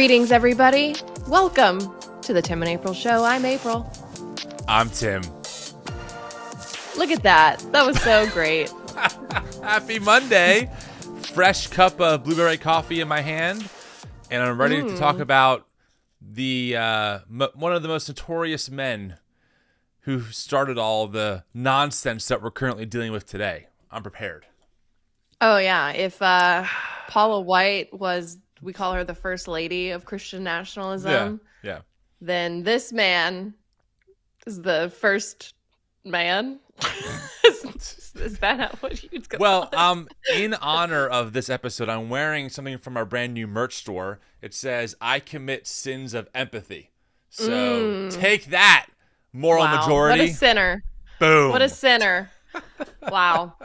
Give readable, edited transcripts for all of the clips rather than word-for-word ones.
Greetings, everybody. Welcome to the Tim and April Show. I'm April. I'm Tim. Look at that. That was so great. Happy Monday. Fresh cup of blueberry coffee in my hand. And I'm ready to talk about the one of the most notorious men who started all the nonsense that we're currently dealing with today. I'm prepared. Oh, yeah. If Paula White was, we call her the first lady of Christian nationalism, Yeah. then this man is the first man. Is that what you'd call Well, it? in honor of this episode, I'm wearing something from our brand new merch store. It says, I commit sins of empathy. So take that, moral majority. What a sinner. Boom. What a sinner. Wow.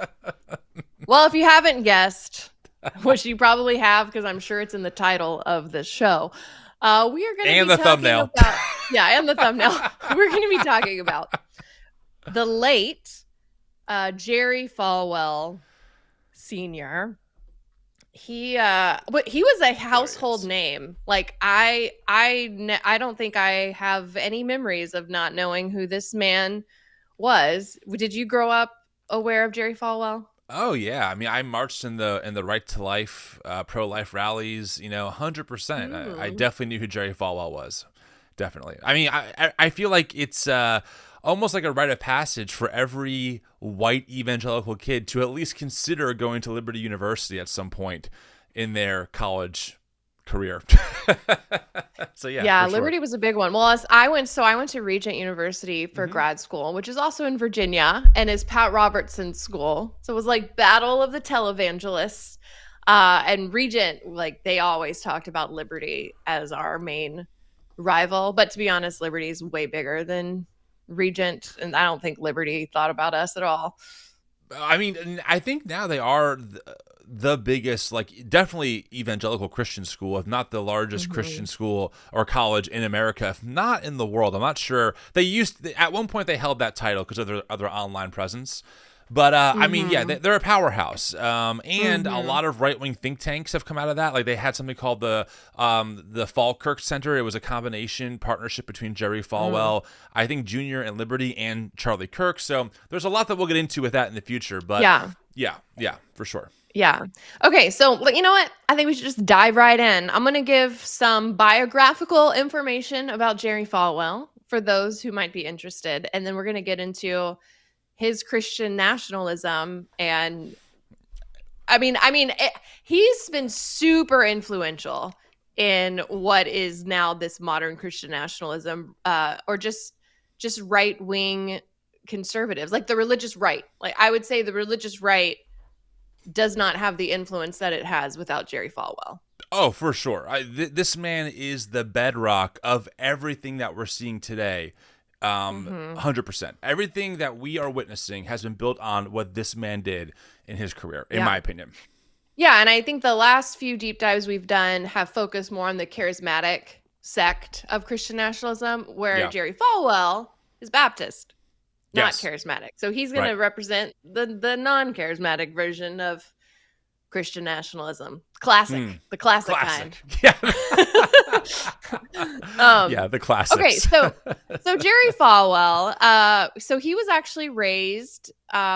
Well, if you haven't guessed, which you probably have because I'm sure it's in the title of this show, we are going to be the thumbnail. And the thumbnail. We're going to be talking about the late Jerry Falwell Sr. He was a household name. Like I don't think I have any memories of not knowing who this man was. Did you grow up aware of Jerry Falwell? Oh yeah, I mean, I marched in the Right to Life, pro-life rallies. 100%. I definitely knew who Jerry Falwell was. Definitely. I mean, I feel like it's almost like a rite of passage for every white evangelical kid to at least consider going to Liberty University at some point in their college career. So yeah, Liberty was a big one. Well, I went to Regent University for grad school, which is also in Virginia, and is Pat Robertson's school. So it was like battle of the televangelists. And Regent, like, they always talked about Liberty as our main rival. But to be honest, Liberty is way bigger than Regent, and I don't think Liberty thought about us at all. I mean, I think now they are the biggest, like, definitely evangelical Christian school, if not the largest Christian school or college in America, if not in the world. I'm not sure. At one point they held that title because of their online presence. But, I mean, yeah, they're a powerhouse. And a lot of right-wing think tanks have come out of that. Like, they had something called the Falkirk Center. It was a combination partnership between Jerry Falwell, I think Jr. and Liberty, and Charlie Kirk. So there's a lot that we'll get into with that in the future. But yeah, for sure. Yeah. Okay, so you know what? I think we should just dive right in. I'm going to give some biographical information about Jerry Falwell for those who might be interested. And then we're going to get into his Christian nationalism. And he's been super influential in what is now this modern Christian nationalism, or just right-wing conservatives, like the religious right. Like, I would say the religious right does not have the influence that it has without Jerry Falwell. Oh, for sure. This man is the bedrock of everything that we're seeing today. 100%. Everything that we are witnessing has been built on what this man did in his career, in my opinion. Yeah, and I think the last few deep dives we've done have focused more on the charismatic sect of Christian nationalism, where Jerry Falwell is Baptist, not charismatic. So he's going to represent the non-charismatic version of Christian nationalism. The classic kind. Yeah. The classics. Okay, so Jerry Falwell, so he was actually raised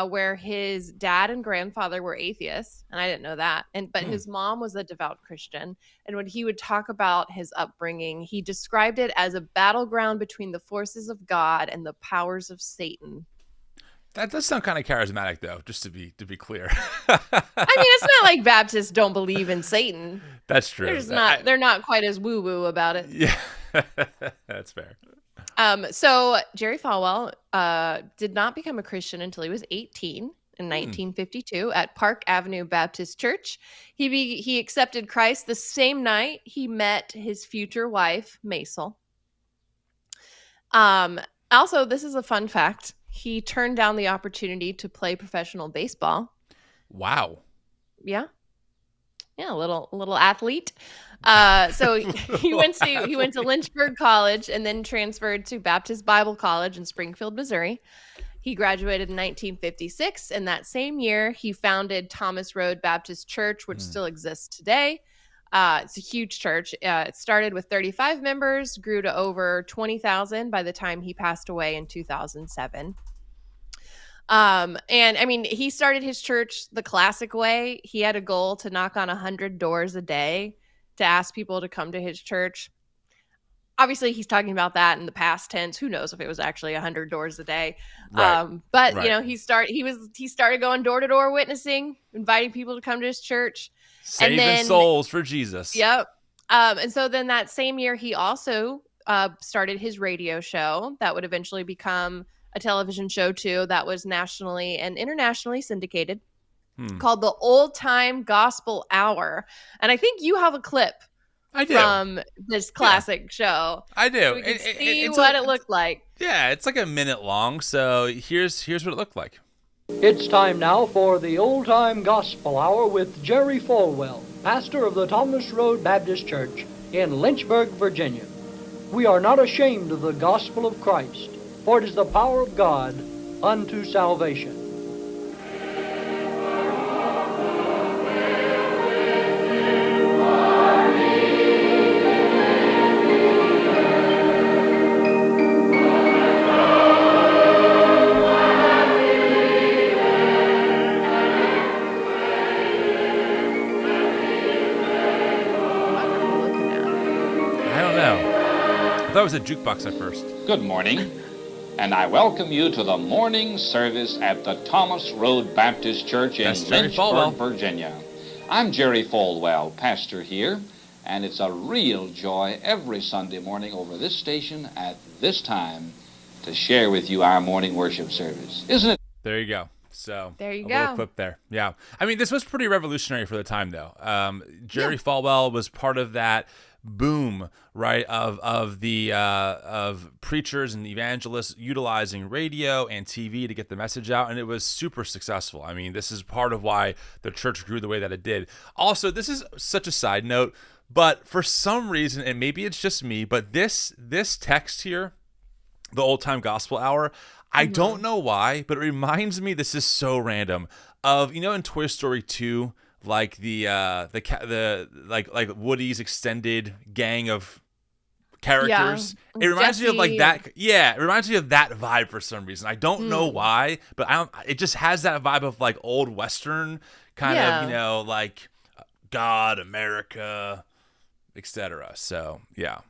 where his dad and grandfather were atheists, and I didn't know that. But his mom was a devout Christian, and when he would talk about his upbringing, he described it as a battleground between the forces of God and the powers of Satan. That does sound kind of charismatic, though, just to be clear. I mean, it's not like Baptists don't believe in Satan. That's true. They're not quite as woo-woo about it. Yeah, that's fair. So Jerry Falwell did not become a Christian until he was 18 in 1952 at Park Avenue Baptist Church. He accepted Christ the same night he met his future wife, Maisel. Also, this is a fun fact. He turned down the opportunity to play professional baseball. Wow. Yeah, a little athlete. So he went to Lynchburg College and then transferred to Baptist Bible College in Springfield, Missouri. He graduated in 1956, and that same year he founded Thomas Road Baptist Church, which still exists today. It's a huge church. It started with 35 members, grew to over 20,000 by the time he passed away in 2007. And I mean, he started his church the classic way. He had a goal to knock on 100 doors a day to ask people to come to his church. Obviously, he's talking about that in the past tense. Who knows if it was actually 100 doors a day? Right. But Right. he started going door to door witnessing, inviting people to come to his church, and Saving then souls for Jesus. yep. And so then that same year, he also started his radio show that would eventually become a television show too. That was nationally and internationally syndicated, called the Old Time Gospel Hour. And I think you have a clip I do. from this classic show. I do. So we can see what it looked like. Yeah, it's like a minute long. So here's what it looked like. It's time now for the Old Time Gospel Hour with Jerry Falwell, pastor of the Thomas Road Baptist Church in Lynchburg, Virginia. We are not ashamed of the gospel of Christ, for it is the power of God unto salvation. I thought it was a jukebox at first. Good morning, and I welcome you to the morning service at the Thomas Road Baptist Church in Lynchburg, Virginia. I'm Jerry Falwell, pastor here, and it's a real joy every Sunday morning over this station at this time to share with you our morning worship service. Isn't it? There you go. So there you a go. Little clip there. Yeah. I mean, this was pretty revolutionary for the time, though. Jerry Falwell was part of that boom, right, of preachers and evangelists utilizing radio and TV to get the message out, and it was super successful. I mean, this is part of why the church grew the way that it did. Also, this is such a side note, but for some reason, and maybe it's just me, but this text here, the Old Time Gospel Hour, I don't know why, but it reminds me, this is so random, of, in Toy Story 2, like like Woody's extended gang of characters. Yeah. It reminds me of like that. Yeah, it reminds me of that vibe for some reason. I don't know why, but it just has that vibe of like old Western kind of, like God, America, etc. So yeah.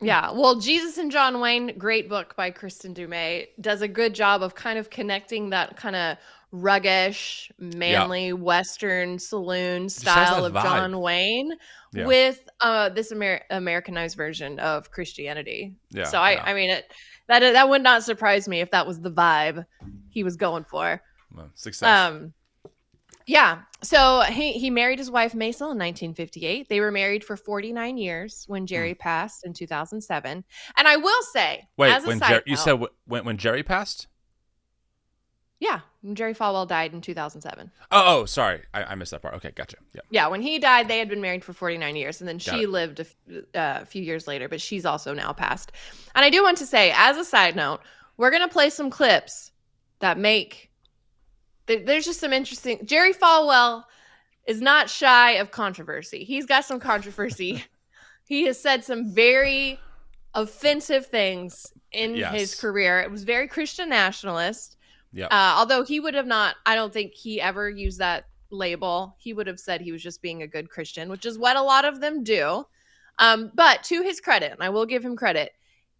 Yeah, well, Jesus and John Wayne, great book by Kristen Dumais, does a good job of kind of connecting that kind of ruggish, manly Western saloon style of John Wayne with this Americanized version of Christianity. Yeah, so I mean, that would not surprise me if that was the vibe he was going for. Well, success. Yeah. So he married his wife Maisel in 1958. They were married for 49 years when Jerry passed in 2007. And I will say, wait, as a side note, you said when Jerry passed? Yeah, Jerry Falwell died in 2007. Oh, sorry, I missed that part. Okay, gotcha. Yeah, when he died, they had been married for 49 years, and then she lived a few years later, but she's also now passed. And I do want to say, as a side note, we're gonna play some clips that make. There's just some interesting. Jerry Falwell is not shy of controversy. He's got some controversy. He has said some very offensive things in his career. It was very Christian nationalist. Yeah. Although he would have not, I don't think he ever used that label. He would have said he was just being a good Christian, which is what a lot of them do. But to his credit, and I will give him credit,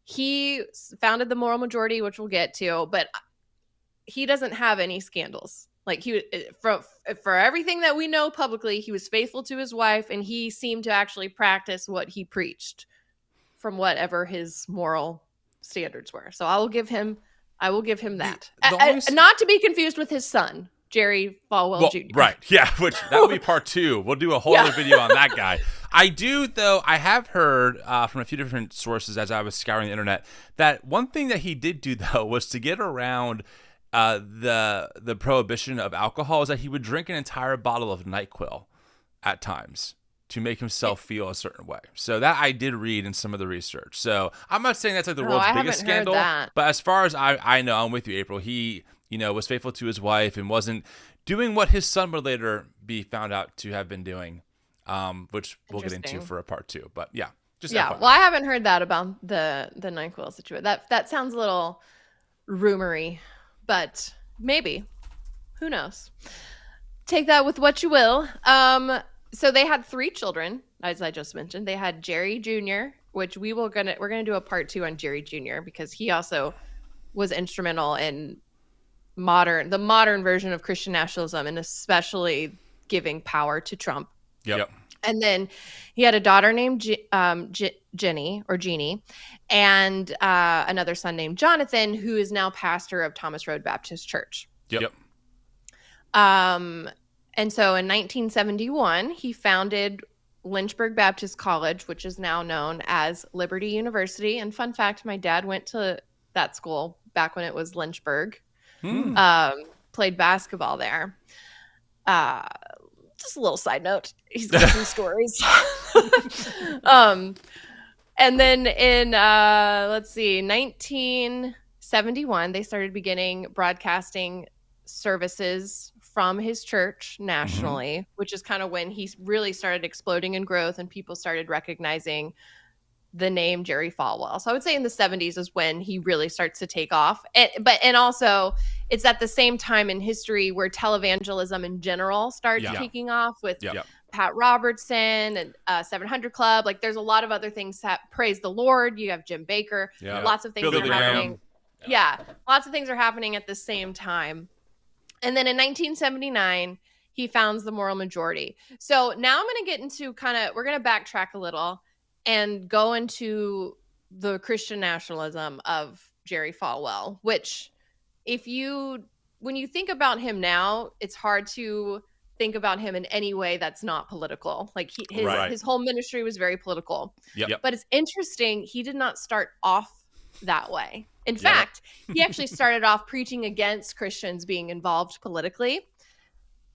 he founded the Moral Majority, which we'll get to, but he doesn't have any scandals. Like for everything that we know publicly, he was faithful to his wife, and he seemed to actually practice what he preached from whatever his moral standards were. So I will give him that. Not to be confused with his son, Jerry Falwell Jr. Right. Yeah, which that will be part 2. We'll do a whole other video on that guy. I have heard from a few different sources as I was scouring the internet that one thing that he did do, though, was to get around the prohibition of alcohol, is that he would drink an entire bottle of NyQuil at times to make himself feel a certain way. So that I did read in some of the research. So I'm not saying that's like the world's biggest scandal, but as far as I know, I'm with you, April. He, was faithful to his wife and wasn't doing what his son would later be found out to have been doing. which we'll get into for a part 2. But yeah, just yeah. FYI. Well, I haven't heard that about the NyQuil situation. That sounds a little rumory, but maybe. Who knows? Take that with what you will. So they had 3 children, as I just mentioned. They had Jerry Jr., which we're gonna do a part 2 on Jerry Jr. because he also was instrumental in the modern version of Christian nationalism, and especially giving power to Trump. Yep. And then he had a daughter named Jeannie, and another son named Jonathan, who is now pastor of Thomas Road Baptist Church. Yep. And so in 1971, he founded Lynchburg Baptist College, which is now known as Liberty University. And fun fact, my dad went to that school back when it was Lynchburg. Played basketball there. Just a little side note. He's got some stories. And then in, 1971, they started beginning broadcasting services from his church nationally, which is kind of when he really started exploding in growth and people started recognizing the name Jerry Falwell. So I would say in the 70s is when he really starts to take off. And also it's at the same time in history where televangelism in general starts taking off with Pat Robertson and 700 Club. Like there's a lot of other things that praise the Lord. You have Jim Baker. Lots of things are happening. Lots of things are happening at the same time. And then in 1979, he founds the Moral Majority. So now I'm going to get into we're going to backtrack a little and go into the Christian nationalism of Jerry Falwell, which when you think about him now, it's hard to think about him in any way that's not political. Like his whole ministry was very political. But it's interesting, he did not start off that way. In fact, he actually started off preaching against Christians being involved politically.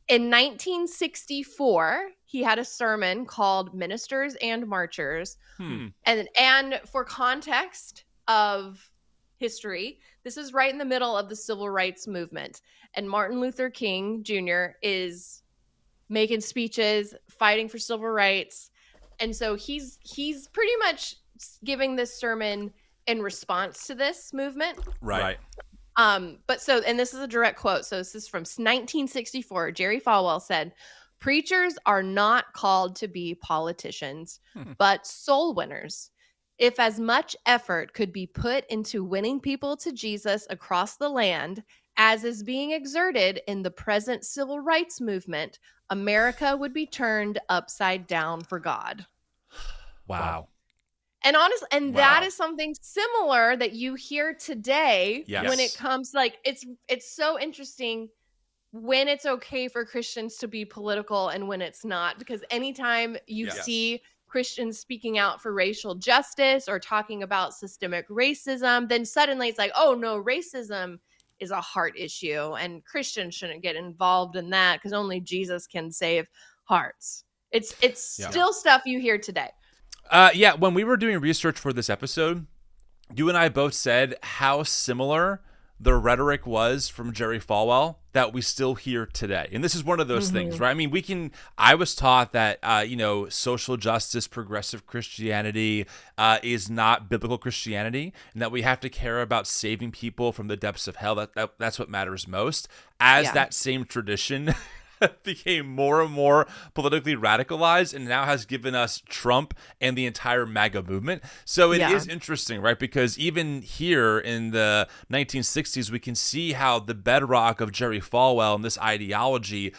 In 1964, he had a sermon called Ministers and Marchers. And for context of history, this is right in the middle of the civil rights movement. And Martin Luther King Jr. is making speeches, fighting for civil rights. And so he's pretty much giving this sermon in response to this movement. Right. And this is a direct quote. So this is from 1964. Jerry Falwell said, "Preachers are not called to be politicians, but soul winners. If as much effort could be put into winning people to Jesus across the land as is being exerted in the present civil rights movement, America would be turned upside down for God." Wow. And honestly, that is something similar that you hear today when it comes it's so interesting when it's okay for Christians to be political and when it's not, because anytime you see Christians speaking out for racial justice or talking about systemic racism, then suddenly it's like, oh no, racism is a heart issue and Christians shouldn't get involved in that because only Jesus can save hearts. It's still stuff you hear today. When we were doing research for this episode, you and I both said how similar the rhetoric was from Jerry Falwell that we still hear today. And this is one of those things, right? I mean, I was taught that, social justice, progressive Christianity is not biblical Christianity, and that we have to care about saving people from the depths of hell. That's what matters most. As that same tradition became more and more politically radicalized and now has given us Trump and the entire MAGA movement. So it is interesting, right? Because even here in the 1960s, we can see how the bedrock of Jerry Falwell and this ideology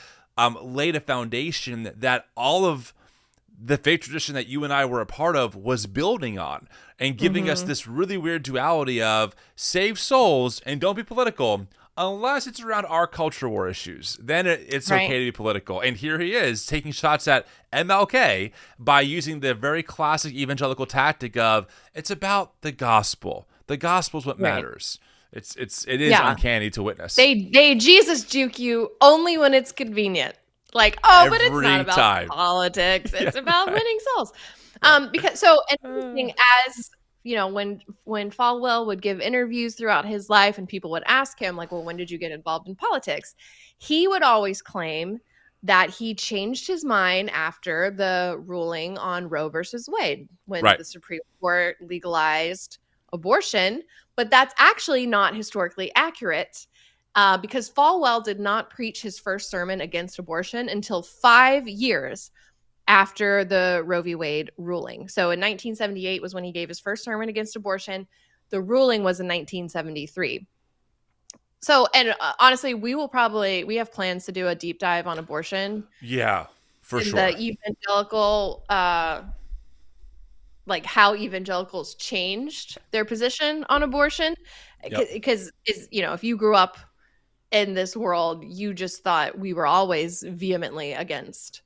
laid a foundation that all of the faith tradition that you and I were a part of was building on and giving us this really weird duality of save souls and don't be political. Unless it's around our culture war issues, then it's okay to be political. And here he is taking shots at MLK by using the very classic evangelical tactic of it's about the gospel. The gospel is what matters. It is uncanny to witness. They Jesus juke you only when it's convenient. Like, but it's not about politics. It's about winning souls. Interesting as when Falwell would give interviews throughout his life and people would ask him like, well, when did you get involved in politics? He would always claim that he changed his mind after the ruling on Roe versus Wade when Right. the Supreme Court legalized abortion. But that's actually not historically accurate because Falwell did not preach his first sermon against abortion until 5 years after the Roe v. Wade ruling. So in 1978 was when he gave his first sermon against abortion. The ruling was in 1973. So, and honestly, we have plans to do a deep dive on abortion. Yeah, for and sure. The evangelical, like how evangelicals changed their position on abortion. Because if you grew up in this world, you just thought we were always vehemently against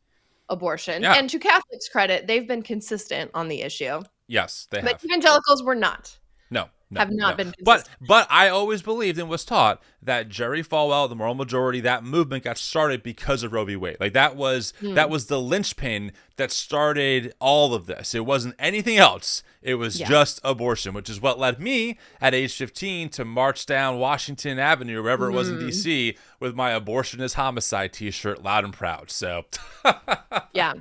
abortion. Yeah. And to Catholics' credit, they've been consistent on the issue. Yes, they have. But evangelicals were not. No, have not been consistent. But I always believed and was taught that Jerry Falwell, the moral majority, that movement got started because of Roe v. Wade. Like that was the linchpin that started all of this. It wasn't anything else. It was just abortion, which is what led me at age 15 to march down Washington Avenue, wherever it was in D.C., with my abortion is homicide T-shirt, loud and proud. So, yeah.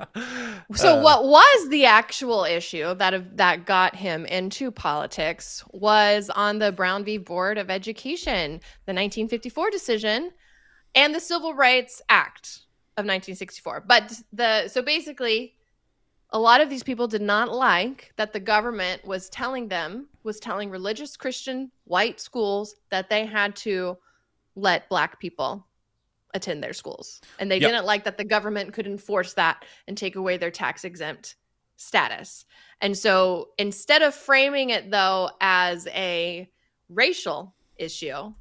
So, what was the actual issue that got him into politics was on the Brown v. Board of Education, the 1954 decision, and the Civil Rights Act of 1964. So basically, a lot of these people did not like that the government was telling religious Christian white schools that they had to let Black people attend their schools. And they didn't like that the government could enforce that and take away their tax exempt status. And so instead of framing it, though, as a racial issue,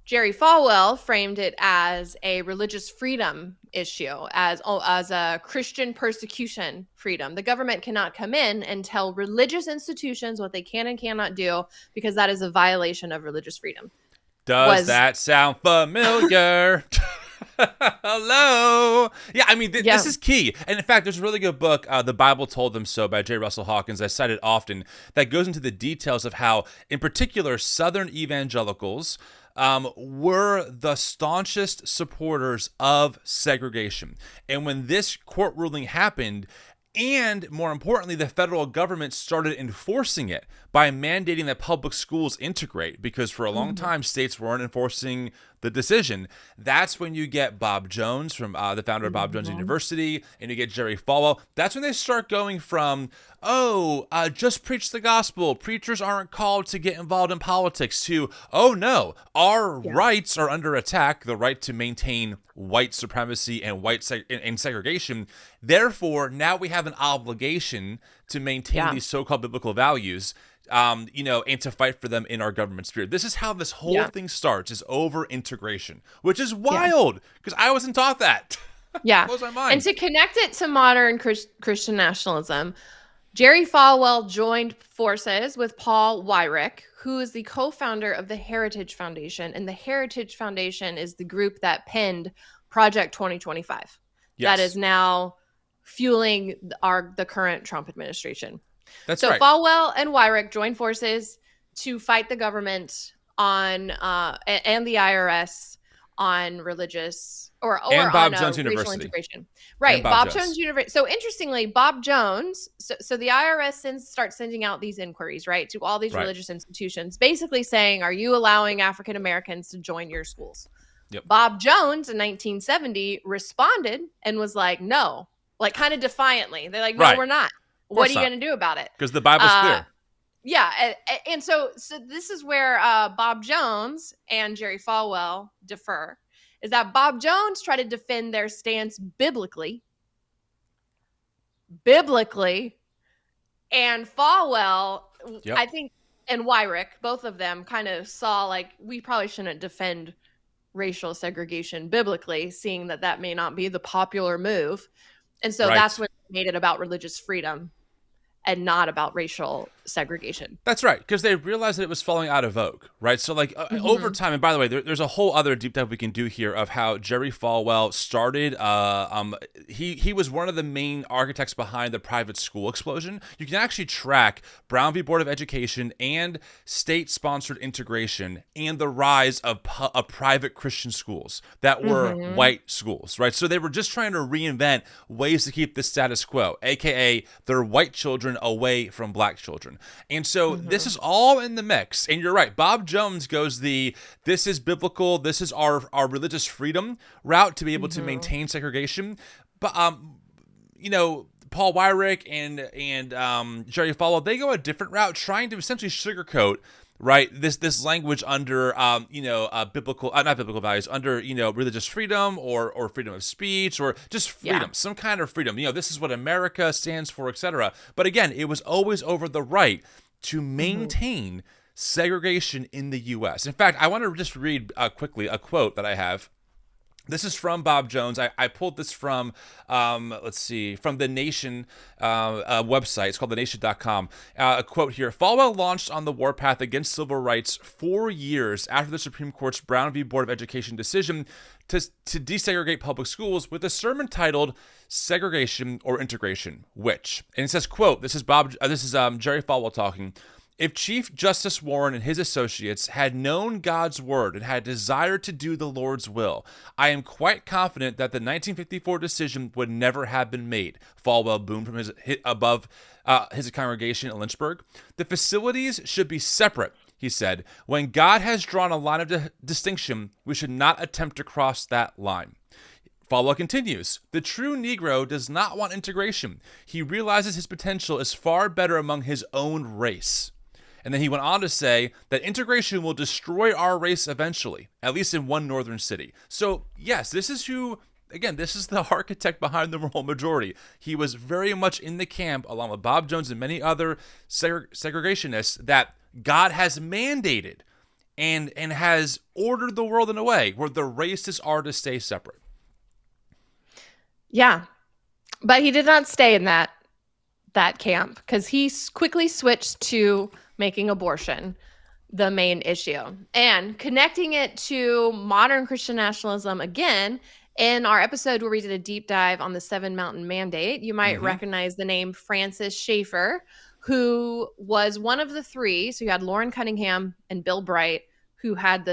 Jerry Falwell framed it as a religious freedom issue, as a Christian persecution freedom. The government cannot come in and tell religious institutions what they can and cannot do because that is a violation of religious freedom. Does that sound familiar? Hello. Yeah, I mean, this is key. And in fact, there's a really good book, The Bible Told Them So by J. Russell Hawkins, I cite it often, that goes into the details of how, in particular, Southern evangelicals were the staunchest supporters of segregation. And when this court ruling happened, and more importantly, the federal government started enforcing it by mandating that public schools integrate, because for a long time, states weren't enforcing the decision. That's when you get Bob Jones, from the founder of Bob Jones University, and you get Jerry Falwell. That's when they start going from, just preach the gospel, preachers aren't called to get involved in politics, to, oh no, our rights are under attack, the right to maintain white supremacy and and segregation. Therefore, now we have an obligation to maintain these so-called biblical values, and to fight for them in our government sphere. This is how this whole thing starts, is over integration, which is wild because I wasn't taught that. Yeah. Blows my mind. And to connect it to modern Christian nationalism, Jerry Falwell joined forces with Paul Weyrich, who is the co-founder of the Heritage Foundation. And the Heritage Foundation is the group that penned Project 2025. That is now fueling the current Trump administration. That's so right. Falwell and Weyrich joined forces to fight the government on and the IRS on religious and Bob on Jones racial University. Integration. Right. And Bob Jones University. So interestingly, Bob Jones, so the IRS starts sending out these inquiries, right, to all these religious institutions, basically saying, are you allowing African Americans to join your schools? Yep. Bob Jones in 1970 responded and was like, no, like kind of defiantly. They're like, no, we're not. What are you going to do about it? Because the Bible's clear. Yeah. And so this is where Bob Jones and Jerry Falwell differ, is that Bob Jones tried to defend their stance biblically, and Falwell, I think, and Weyrich, both of them kind of saw like, we probably shouldn't defend racial segregation biblically, seeing that may not be the popular move. And so that's when they made it about religious freedom and not about racial segregation. That's right, because they realized that it was falling out of vogue, right? So, like, over time, and by the way, there's a whole other deep dive we can do here of how Jerry Falwell started. He was one of the main architects behind the private school explosion. You can actually track Brown v. Board of Education and state-sponsored integration and the rise of private Christian schools that were white schools, right? So they were just trying to reinvent ways to keep the status quo, aka their white children away from black children. And so this is all in the mix. And you're right, Bob Jones goes this is biblical, this is our religious freedom route to be able to maintain segregation. But Paul Weyrich and Jerry Falwell, they go a different route, trying to essentially sugarcoat, right, this language under biblical not biblical values, under religious freedom or freedom of speech, or just freedom, some kind of freedom. This is what America stands for, etc. But again, it was always over the right to maintain segregation in the U.S. In fact, I want to just read quickly a quote that I have. This is from Bob Jones. I pulled this from, from the Nation website. It's called thenation.com. A quote here. Falwell launched on the warpath against civil rights 4 years after the Supreme Court's Brown v. Board of Education decision to desegregate public schools with a sermon titled Segregation or Integration, which, and it says, quote, this is Jerry Falwell talking, if Chief Justice Warren and his associates had known God's word and had desired to do the Lord's will, I am quite confident that the 1954 decision would never have been made. Falwell boomed from his congregation in Lynchburg. The facilities should be separate, he said. When God has drawn a line of distinction, we should not attempt to cross that line. Falwell continues, the true Negro does not want integration. He realizes his potential is far better among his own race. And then he went on to say that integration will destroy our race eventually, at least in one northern city. So, yes, this is the architect behind the moral majority. He was very much in the camp, along with Bob Jones and many other segregationists, that God has mandated and has ordered the world in a way where the races are to stay separate. Yeah, but he did not stay in that camp, because he quickly switched to making abortion the main issue and connecting it to modern Christian nationalism. Again, in our episode where we did a deep dive on the 7 Mountain Mandate, you might recognize the name Francis Schaeffer, who was one of the three. So you had Lauren Cunningham and Bill Bright, who had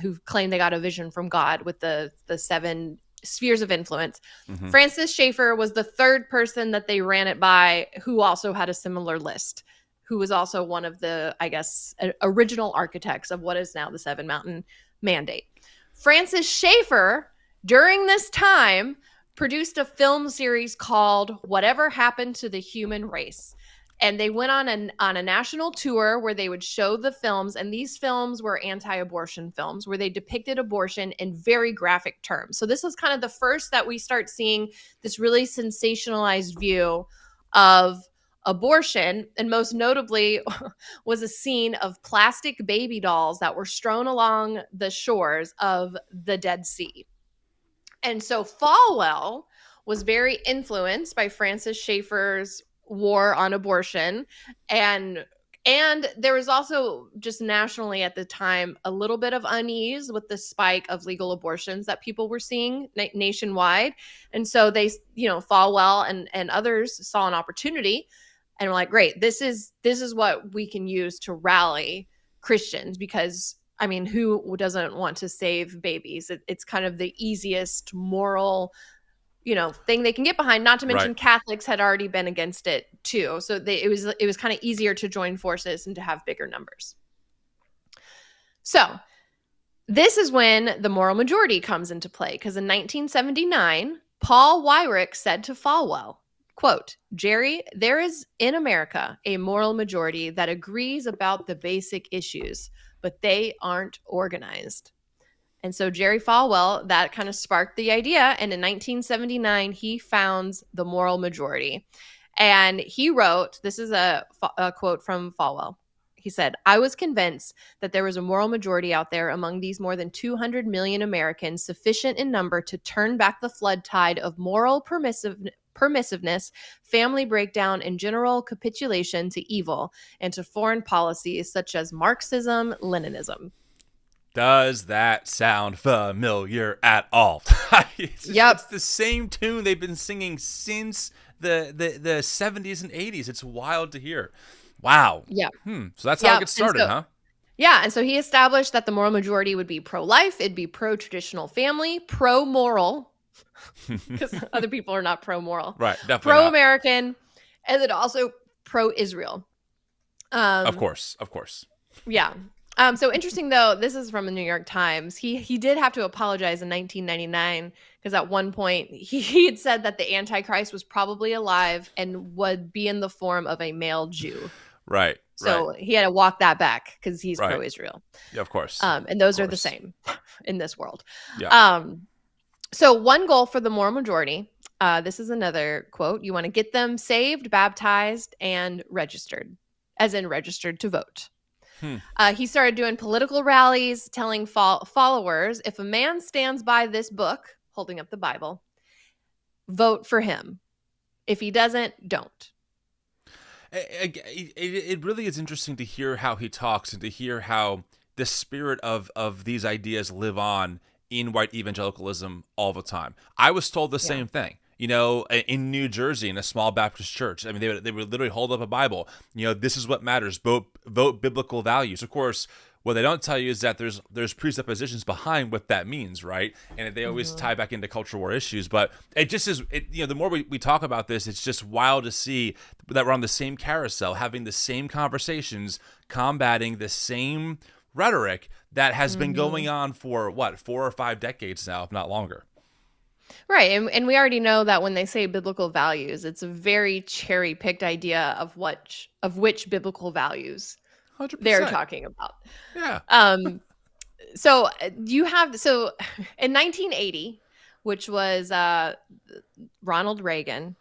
who claimed they got a vision from God with the 7 spheres of influence. Francis Schaeffer was the third person that they ran it by, who also had a similar list, who was also one of the, I guess, original architects of what is now the 7 Mountain Mandate. Francis Schaeffer, during this time, produced a film series called Whatever Happened to the Human Race. And they went on a national tour where they would show the films, and these films were anti-abortion films where they depicted abortion in very graphic terms. So this was kind of the first that we start seeing this really sensationalized view of abortion, and most notably was a scene of plastic baby dolls that were strewn along the shores of the Dead Sea. And so Falwell was very influenced by Francis Schaeffer's war on abortion, and there was also just nationally at the time a little bit of unease with the spike of legal abortions that people were seeing nationwide. And so they, Falwell and others saw an opportunity and were like, great, this is what we can use to rally Christians, because I mean, who doesn't want to save babies? It's kind of the easiest moral thing they can get behind, not to mention Catholics had already been against it too. So it was kind of easier to join forces and to have bigger numbers. So this is when the moral majority comes into play, because in 1979, Paul Weyrich said to Falwell, quote, Jerry, there is in America a moral majority that agrees about the basic issues, but they aren't organized. And so Jerry Falwell, that kind of sparked the idea. And in 1979, he founds the moral majority. And he wrote, this is a quote from Falwell. He said, I was convinced that there was a moral majority out there among these more than 200 million Americans, sufficient in number to turn back the flood tide of moral permissiveness, family breakdown, and general capitulation to evil and to foreign policies such as Marxism, Leninism. Does that sound familiar at all? It's the same tune they've been singing since the 70s and 80s. It's wild to hear. Wow. Yeah. So that's how it gets started, huh? Yeah, and so he established that the moral majority would be pro-life, it'd be pro-traditional family, pro-moral, because other people are not pro-moral. Right, definitely pro-American, and then also pro-Israel. Of course. Yeah. So interesting, though, this is from the New York Times. He did have to apologize in 1999 because at one point he had said that the Antichrist was probably alive and would be in the form of a male Jew. Right. So he had to walk that back because he's pro-Israel. Yeah, of course. And those are the same in this world. Yeah. So one goal for the moral majority, this is another quote, you want to get them saved, baptized, and registered, as in registered to vote. He started doing political rallies, telling followers, if a man stands by this book, holding up the Bible, vote for him. If he doesn't, don't. It really is interesting to hear how he talks and to hear how the spirit of these ideas live on in white evangelicalism all the time. I was told the same thing. In New Jersey, in a small Baptist church, I mean, they would literally hold up a Bible. This is what matters. Vote biblical values. Of course, what they don't tell you is that there's presuppositions behind what that means, right? And they always tie back into cultural war issues. But it just is, the more we talk about this, it's just wild to see that we're on the same carousel, having the same conversations, combating the same rhetoric that has been going on for, 4 or 5 decades now, if not longer. Right. And we already know that when they say biblical values, it's a very cherry-picked idea of which biblical values 100%. they're talking about. Yeah. So in 1980, which was Ronald Reagan,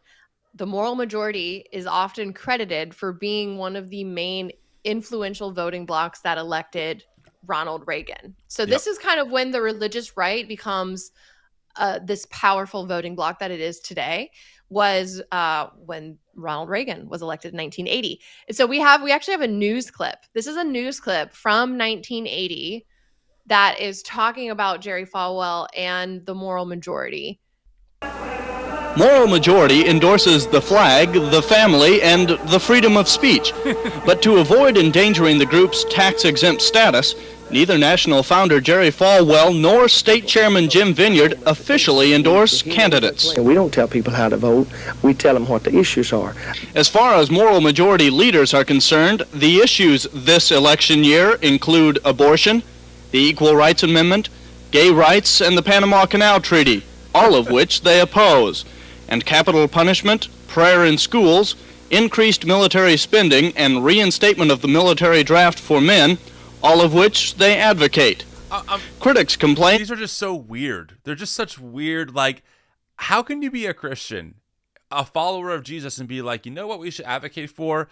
the moral majority is often credited for being one of the main influential voting blocs that elected Ronald Reagan. So this is kind of when the religious right becomes this powerful voting bloc that it is today, was when Ronald Reagan was elected in 1980. And so we actually have a news clip. This is a news clip from 1980 that is talking about Jerry Falwell and the moral majority. Moral majority endorses the flag, the family, and the freedom of speech. But to avoid endangering the group's tax-exempt status, neither national founder Jerry Falwell nor state chairman Jim Vineyard officially endorse candidates. We don't tell people how to vote. We tell them what the issues are. As far as moral majority leaders are concerned, the issues this election year include abortion, the Equal Rights Amendment, gay rights, and the Panama Canal Treaty, all of which they oppose, and capital punishment, prayer in schools, increased military spending, and reinstatement of the military draft for men, all of which they advocate. Critics complain. These are just so weird. They're just such weird, how can you be a Christian, a follower of Jesus, and be like, you know what we should advocate for?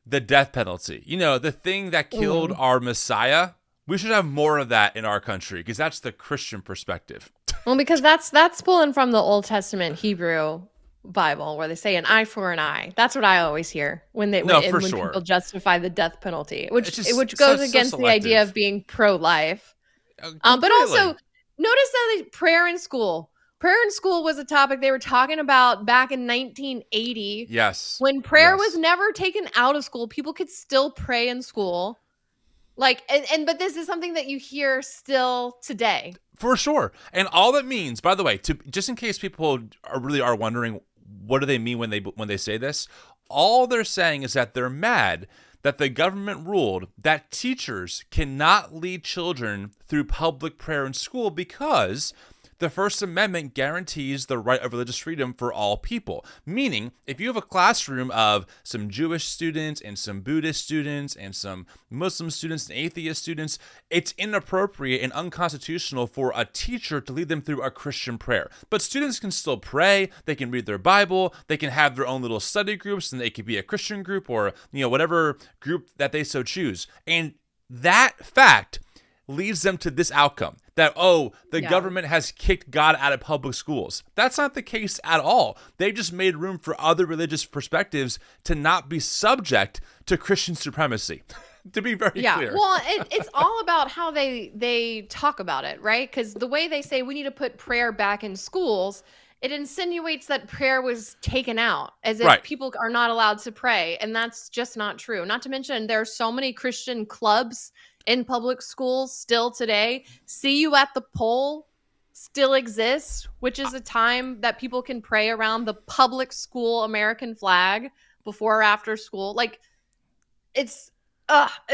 The death penalty. The thing that killed our Messiah. We should have more of that in our country because that's the Christian perspective. Well, because that's pulling from the Old Testament Hebrew Bible where they say an eye for an eye. That's what I always hear when people justify the death penalty, which goes against the idea of being pro-life. But also notice that prayer in school was a topic they were talking about back in 1980. Yes. When prayer was never taken out of school, people could still pray in school. But this is something that you hear still today. For sure. And all that means, by the way, just in case people are wondering, what do they mean when they say this? All they're saying is that they're mad that the government ruled that teachers cannot lead children through public prayer in school because the First Amendment guarantees the right of religious freedom for all people. Meaning, if you have a classroom of some Jewish students and some Buddhist students and some Muslim students and atheist students, it's inappropriate and unconstitutional for a teacher to lead them through a Christian prayer. But students can still pray, they can read their Bible, they can have their own little study groups, and they could be a Christian group or whatever group that they so choose. And that fact leads them to this outcome, that, the government has kicked God out of public schools. That's not the case at all. They just made room for other religious perspectives to not be subject to Christian supremacy. To be very clear. Well, it's all about how they talk about it, right? Because the way they say we need to put prayer back in schools, it insinuates that prayer was taken out, as if people are not allowed to pray. And that's just not true. Not to mention, there are so many Christian clubs in public schools still today. See You at the Pole still exists, which is a time that people can pray around the public school American flag before or after school. Like, it's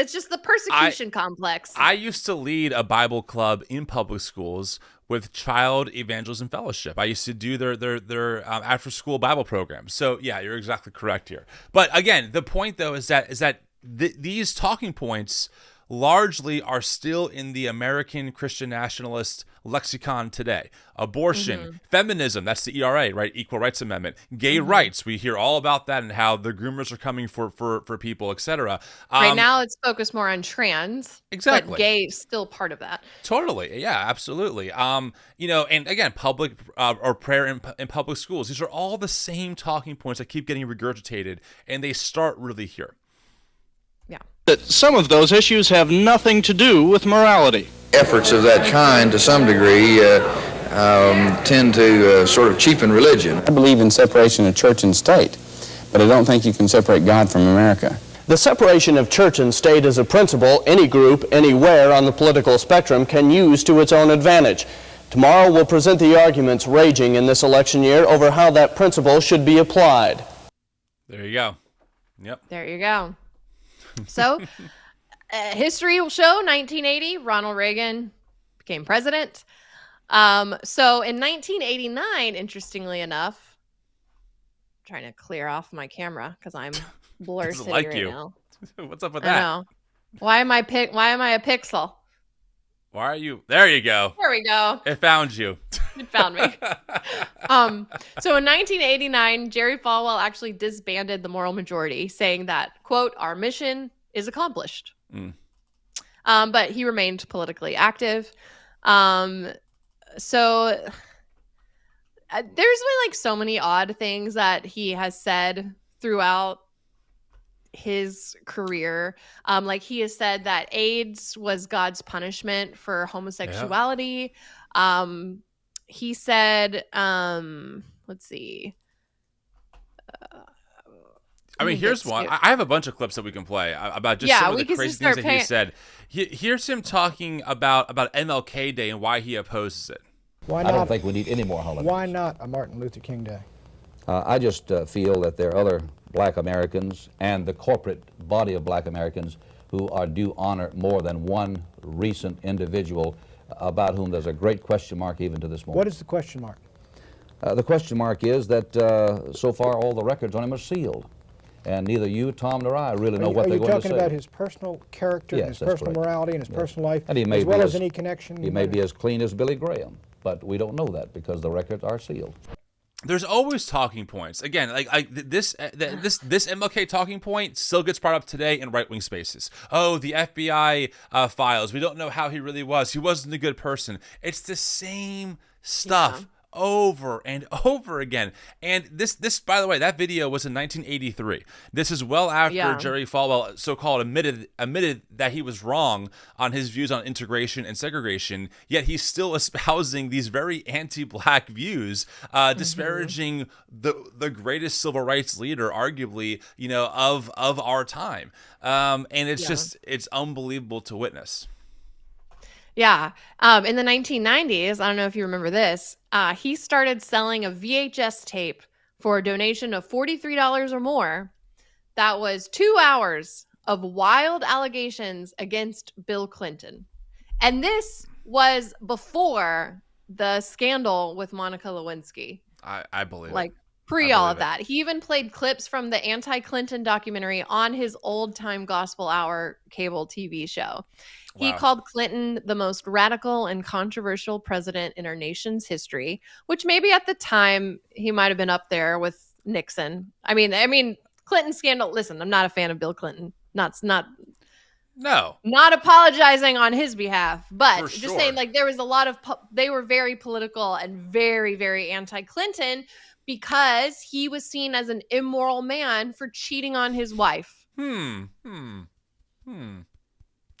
just the persecution complex. I used to lead a Bible club in public schools with Child Evangelism Fellowship. I used to do their after school Bible program. So yeah, you're exactly correct here. But again, the point though is that these talking points largely are still in the American Christian nationalist lexicon today. Abortion, feminism, that's the ERA, right? Equal Rights Amendment. Gay rights, we hear all about that and how the groomers are coming for people, etc. Right now it's focused more on trans. Exactly. But gay is still part of that. Totally. Yeah, absolutely. And again, public or prayer in public schools, these are all the same talking points that keep getting regurgitated, and they start really here. Yeah. That some of those issues have nothing to do with morality. Efforts of that kind, to some degree, tend to sort of cheapen religion. I believe in separation of church and state, but I don't think you can separate God from America. The separation of church and state is a principle any group, anywhere on the political spectrum can use to its own advantage. Tomorrow we'll present the arguments raging in this election year over how that principle should be applied. There you go. Yep. There you go. So, history will show 1980, Ronald Reagan became president. So in 1989, interestingly enough, I'm trying to clear off my camera because I'm blur city right now. What's up with that? I know. Why am I a pixel? Why are you? There you go. There we go. It found you. It found me. So in 1989, Jerry Falwell actually disbanded the Moral Majority, saying that, quote, "our mission is accomplished." But he remained politically active. So there's been like so many odd things that he has said throughout his career. Like he has said that AIDS was God's punishment for homosexuality. Yeah. He said, let's see. I mean, here's one. I have a bunch of clips that we can play about just some of the crazy things that he said. Here's him talking about MLK Day and why he opposes it. Why not? I don't think we need any more holidays. Why not a Martin Luther King Day? I just feel that there are other black Americans and the corporate body of black Americans who are due honor more than one recent individual about whom there's a great question mark even to this moment. What is the question mark? The question mark is that so far all the records on him are sealed. And neither you, Tom, nor I really know what they're going to say. Are you talking about his personal character, and his personal morality, and his personal life, and he may as well as any connection? He may be as clean as Billy Graham, but we don't know that because the records are sealed. There's always talking points. Again, like this MLK talking point still gets brought up today in right-wing spaces. Oh, the FBI files. We don't know how he really was. He wasn't a good person. It's the same stuff. Yeah. Over and over again. And this, by the way, that video was in 1983. This is well after Jerry Falwell so-called admitted that he was wrong on his views on integration and segregation, yet he's still espousing these very anti-black views, disparaging the greatest civil rights leader, arguably, of our time. And it's it's unbelievable to witness. Yeah. In the 1990s, I don't know if you remember this, he started selling a VHS tape for a donation of $43 or more. That was 2 hours of wild allegations against Bill Clinton. And this was before the scandal with Monica Lewinsky. I believe like pre all of that. He even played clips from the anti-Clinton documentary on his old time gospel hour cable TV show. He called Clinton the most radical and controversial president in our nation's history, which maybe at the time he might have been up there with Nixon. I mean, Clinton scandal. Listen, I'm not a fan of Bill Clinton. Not No. Not apologizing on his behalf, but For just sure. saying, like, there was a lot of, they were very political and very, very anti-Clinton because he was seen as an immoral man for cheating on his wife.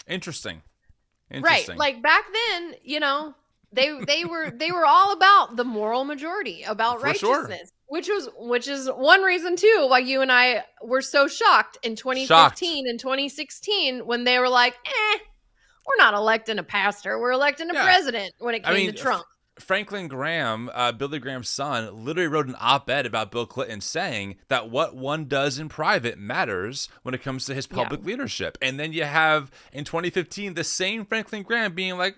Interesting. Right. Like back then, you know, they were all about the moral majority, about For sure. righteousness, which is one reason too why you and I were so shocked in 2015 and 2016 when they were like, we're not electing a pastor, we're electing a president when it came to Trump. Franklin Graham, Billy Graham's son, literally wrote an op-ed about Bill Clinton saying that what one does in private matters when it comes to his public leadership. And then you have, in 2015, the same Franklin Graham being like,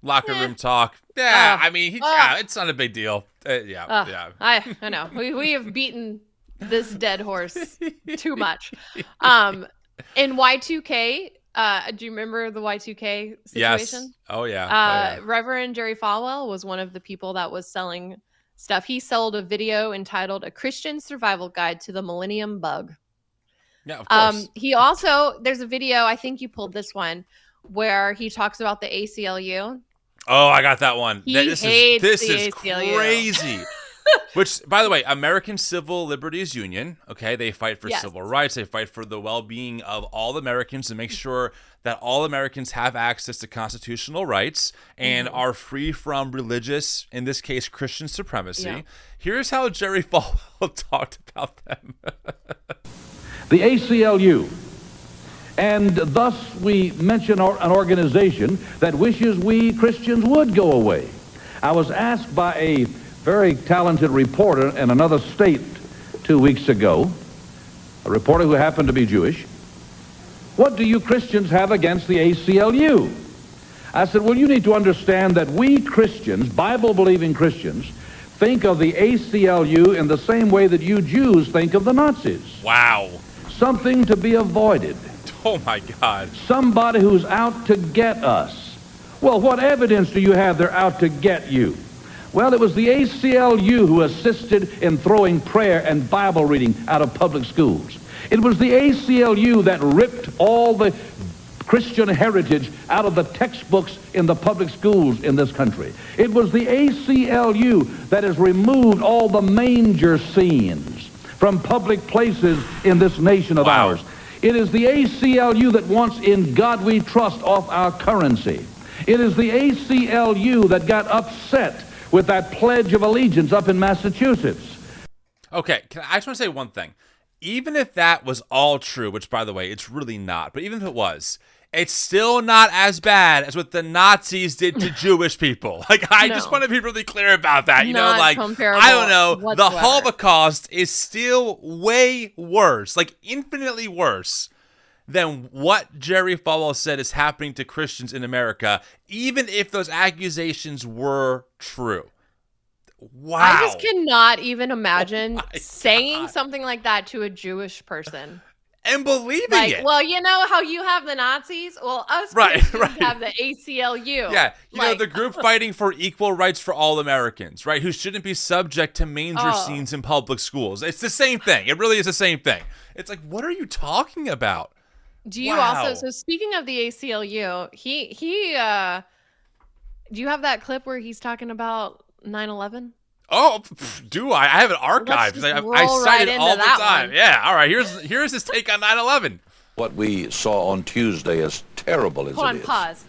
locker room talk. Yeah, I mean, it's not a big deal. Yeah. I know. We have beaten this dead horse too much. In Y2K, do you remember the Y2K situation? Yes. Oh, yeah. Reverend Jerry Falwell was one of the people that was selling stuff. He sold a video entitled A Christian Survival Guide to the Millennium Bug. Yeah, of course. He also, there's a video, I think you pulled this one, where he talks about the ACLU. Oh, I got that one. This is crazy. Which, by the way, American Civil Liberties Union, okay, they fight for civil rights. They fight for the well-being of all Americans to make sure that all Americans have access to constitutional rights and are free from religious, in this case, Christian supremacy. Yeah. Here's how Jerry Falwell talked about them. The ACLU. And thus we mention an organization that wishes we Christians would go away. I was asked by a very talented reporter in another state 2 weeks ago, a reporter who happened to be Jewish, what do you Christians have against the ACLU? I said, well, you need to understand that we Christians, Bible-believing Christians, think of the ACLU in the same way that you Jews think of the Nazis. Wow. Something to be avoided. Oh, my God. Somebody who's out to get us. Well, what evidence do you have they're out to get you? Well, it was the ACLU who assisted in throwing prayer and Bible reading out of public schools. It was the ACLU that ripped all the Christian heritage out of the textbooks in the public schools in this country. It was the ACLU that has removed all the manger scenes from public places in this nation of ours. It is the ACLU that wants "In God We Trust" off our currency. It is the ACLU that got upset with that Pledge of Allegiance up in Massachusetts. Okay, I just want to say one thing. Even if that was all true, which, by the way, it's really not, but even if it was, it's still not as bad as what the Nazis did to Jewish people. Like, I just want to be really clear about that. You know, like, I don't know, whatsoever. The Holocaust is still way worse, like infinitely worse than what Jerry Falwell said is happening to Christians in America, even if those accusations were true. Wow. I just cannot even imagine saying something like that to a Jewish person. And believing it. Well, you know how you have the Nazis? Well, us Christians have the ACLU. Yeah, you know, the group fighting for equal rights for all Americans, right? Who shouldn't be subject to manger scenes in public schools. It's the same thing. It really is the same thing. It's like, what are you talking about? Do you also, so speaking of the ACLU, do you have that clip where he's talking about 9/11? Oh, do I? I have it archived. I cite it all the time. One. Yeah. All right. Here's his take on 9/11. What we saw on Tuesday, as terrible as it is, pause.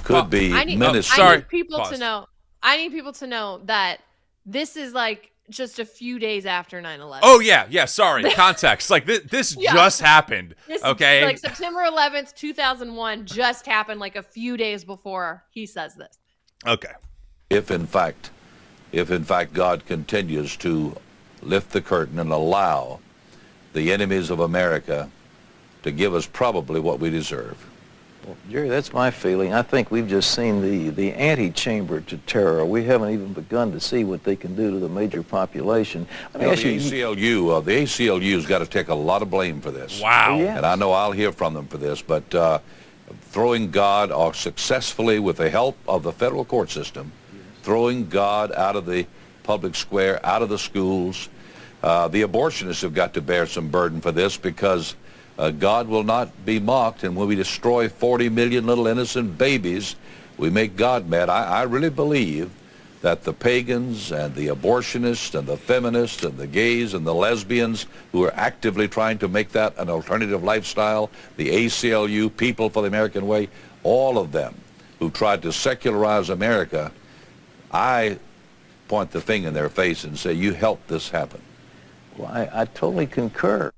Could be minuscule. I need people to know. I need people to know that this is like just a few days after 9/11. Oh yeah. Sorry. Context. Like this just happened. Okay. Like September 11th, 2001, just happened like a few days before he says this. Okay. If in fact God continues to lift the curtain and allow the enemies of America to give us probably what we deserve. Well, Jerry, that's my feeling. I think we've just seen the antechamber to terror. We haven't even begun to see what they can do to the major population. The ACLU's got to take a lot of blame for this. Wow. Yes. And I know I'll hear from them for this, but throwing God successfully with the help of the federal court system, throwing God out of the public square, out of the schools. The abortionists have got to bear some burden for this because God will not be mocked, and when we destroy 40 million little innocent babies, we make God mad. I really believe that the pagans and the abortionists and the feminists and the gays and the lesbians who are actively trying to make that an alternative lifestyle, the ACLU, People for the American Way, all of them who tried to secularize America, I point the finger in their face and say, you helped this happen. Well, I totally concur.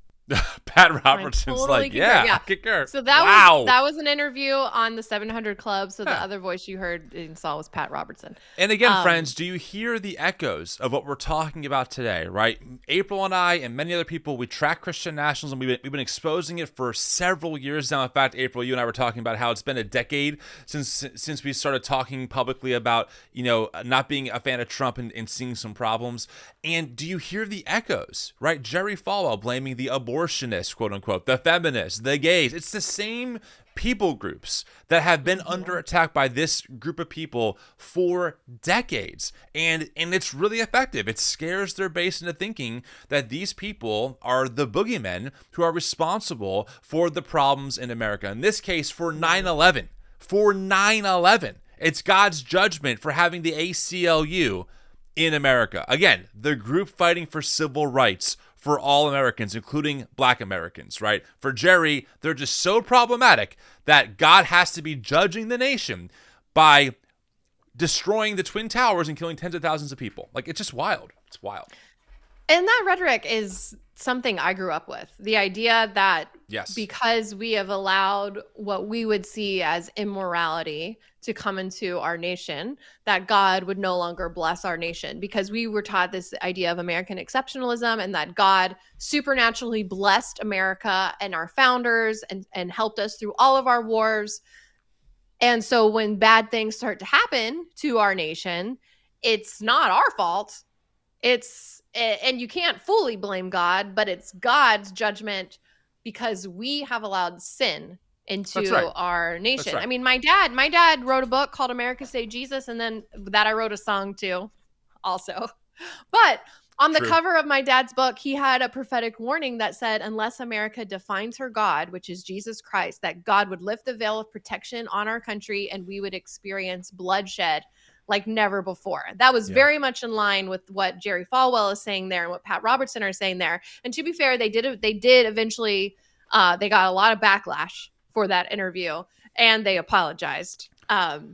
Pat Robertson's totally like, yeah, concur. I concur. So that wow. that was an interview on the 700 Club. So the other voice you heard and saw was Pat Robertson. And again, friends, do you hear the echoes of what we're talking about today, right? April and I and many other people, we track Christian nationalism. We've been exposing it for several years now. In fact, April, you and I were talking about how it's been a decade since we started talking publicly about, not being a fan of Trump and seeing some problems. And do you hear the echoes, right? Jerry Falwell blaming the abortionists, quote unquote, the feminists, the gays. It's the same people groups that have been under attack by this group of people for decades. And it's really effective. It scares their base into thinking that these people are the boogeymen who are responsible for the problems in America. In this case, for 9/11. For 9/11. It's God's judgment for having the ACLU in America. Again, the group fighting for civil rights for all Americans, including black Americans, right? For Jerry, they're just so problematic that God has to be judging the nation by destroying the Twin Towers and killing tens of thousands of people. Like, it's just wild. It's wild. And that rhetoric is something I grew up with. The idea that because we have allowed what we would see as immorality to come into our nation, that God would no longer bless our nation, because we were taught this idea of American exceptionalism and that God supernaturally blessed America and our founders and helped us through all of our wars. And so when bad things start to happen to our nation, it's not our fault. And you can't fully blame God, but it's God's judgment because we have allowed sin into our nation. I mean, my dad wrote a book called America Say Jesus, and then that I wrote a song too also. But on the cover of my dad's book, he had a prophetic warning that said, unless America defines her God, which is Jesus Christ, that God would lift the veil of protection on our country and we would experience bloodshed like never before. That was very much in line with what Jerry Falwell is saying there and what Pat Robertson are saying there. And to be fair, they did eventually, they got a lot of backlash for that interview and they apologized. But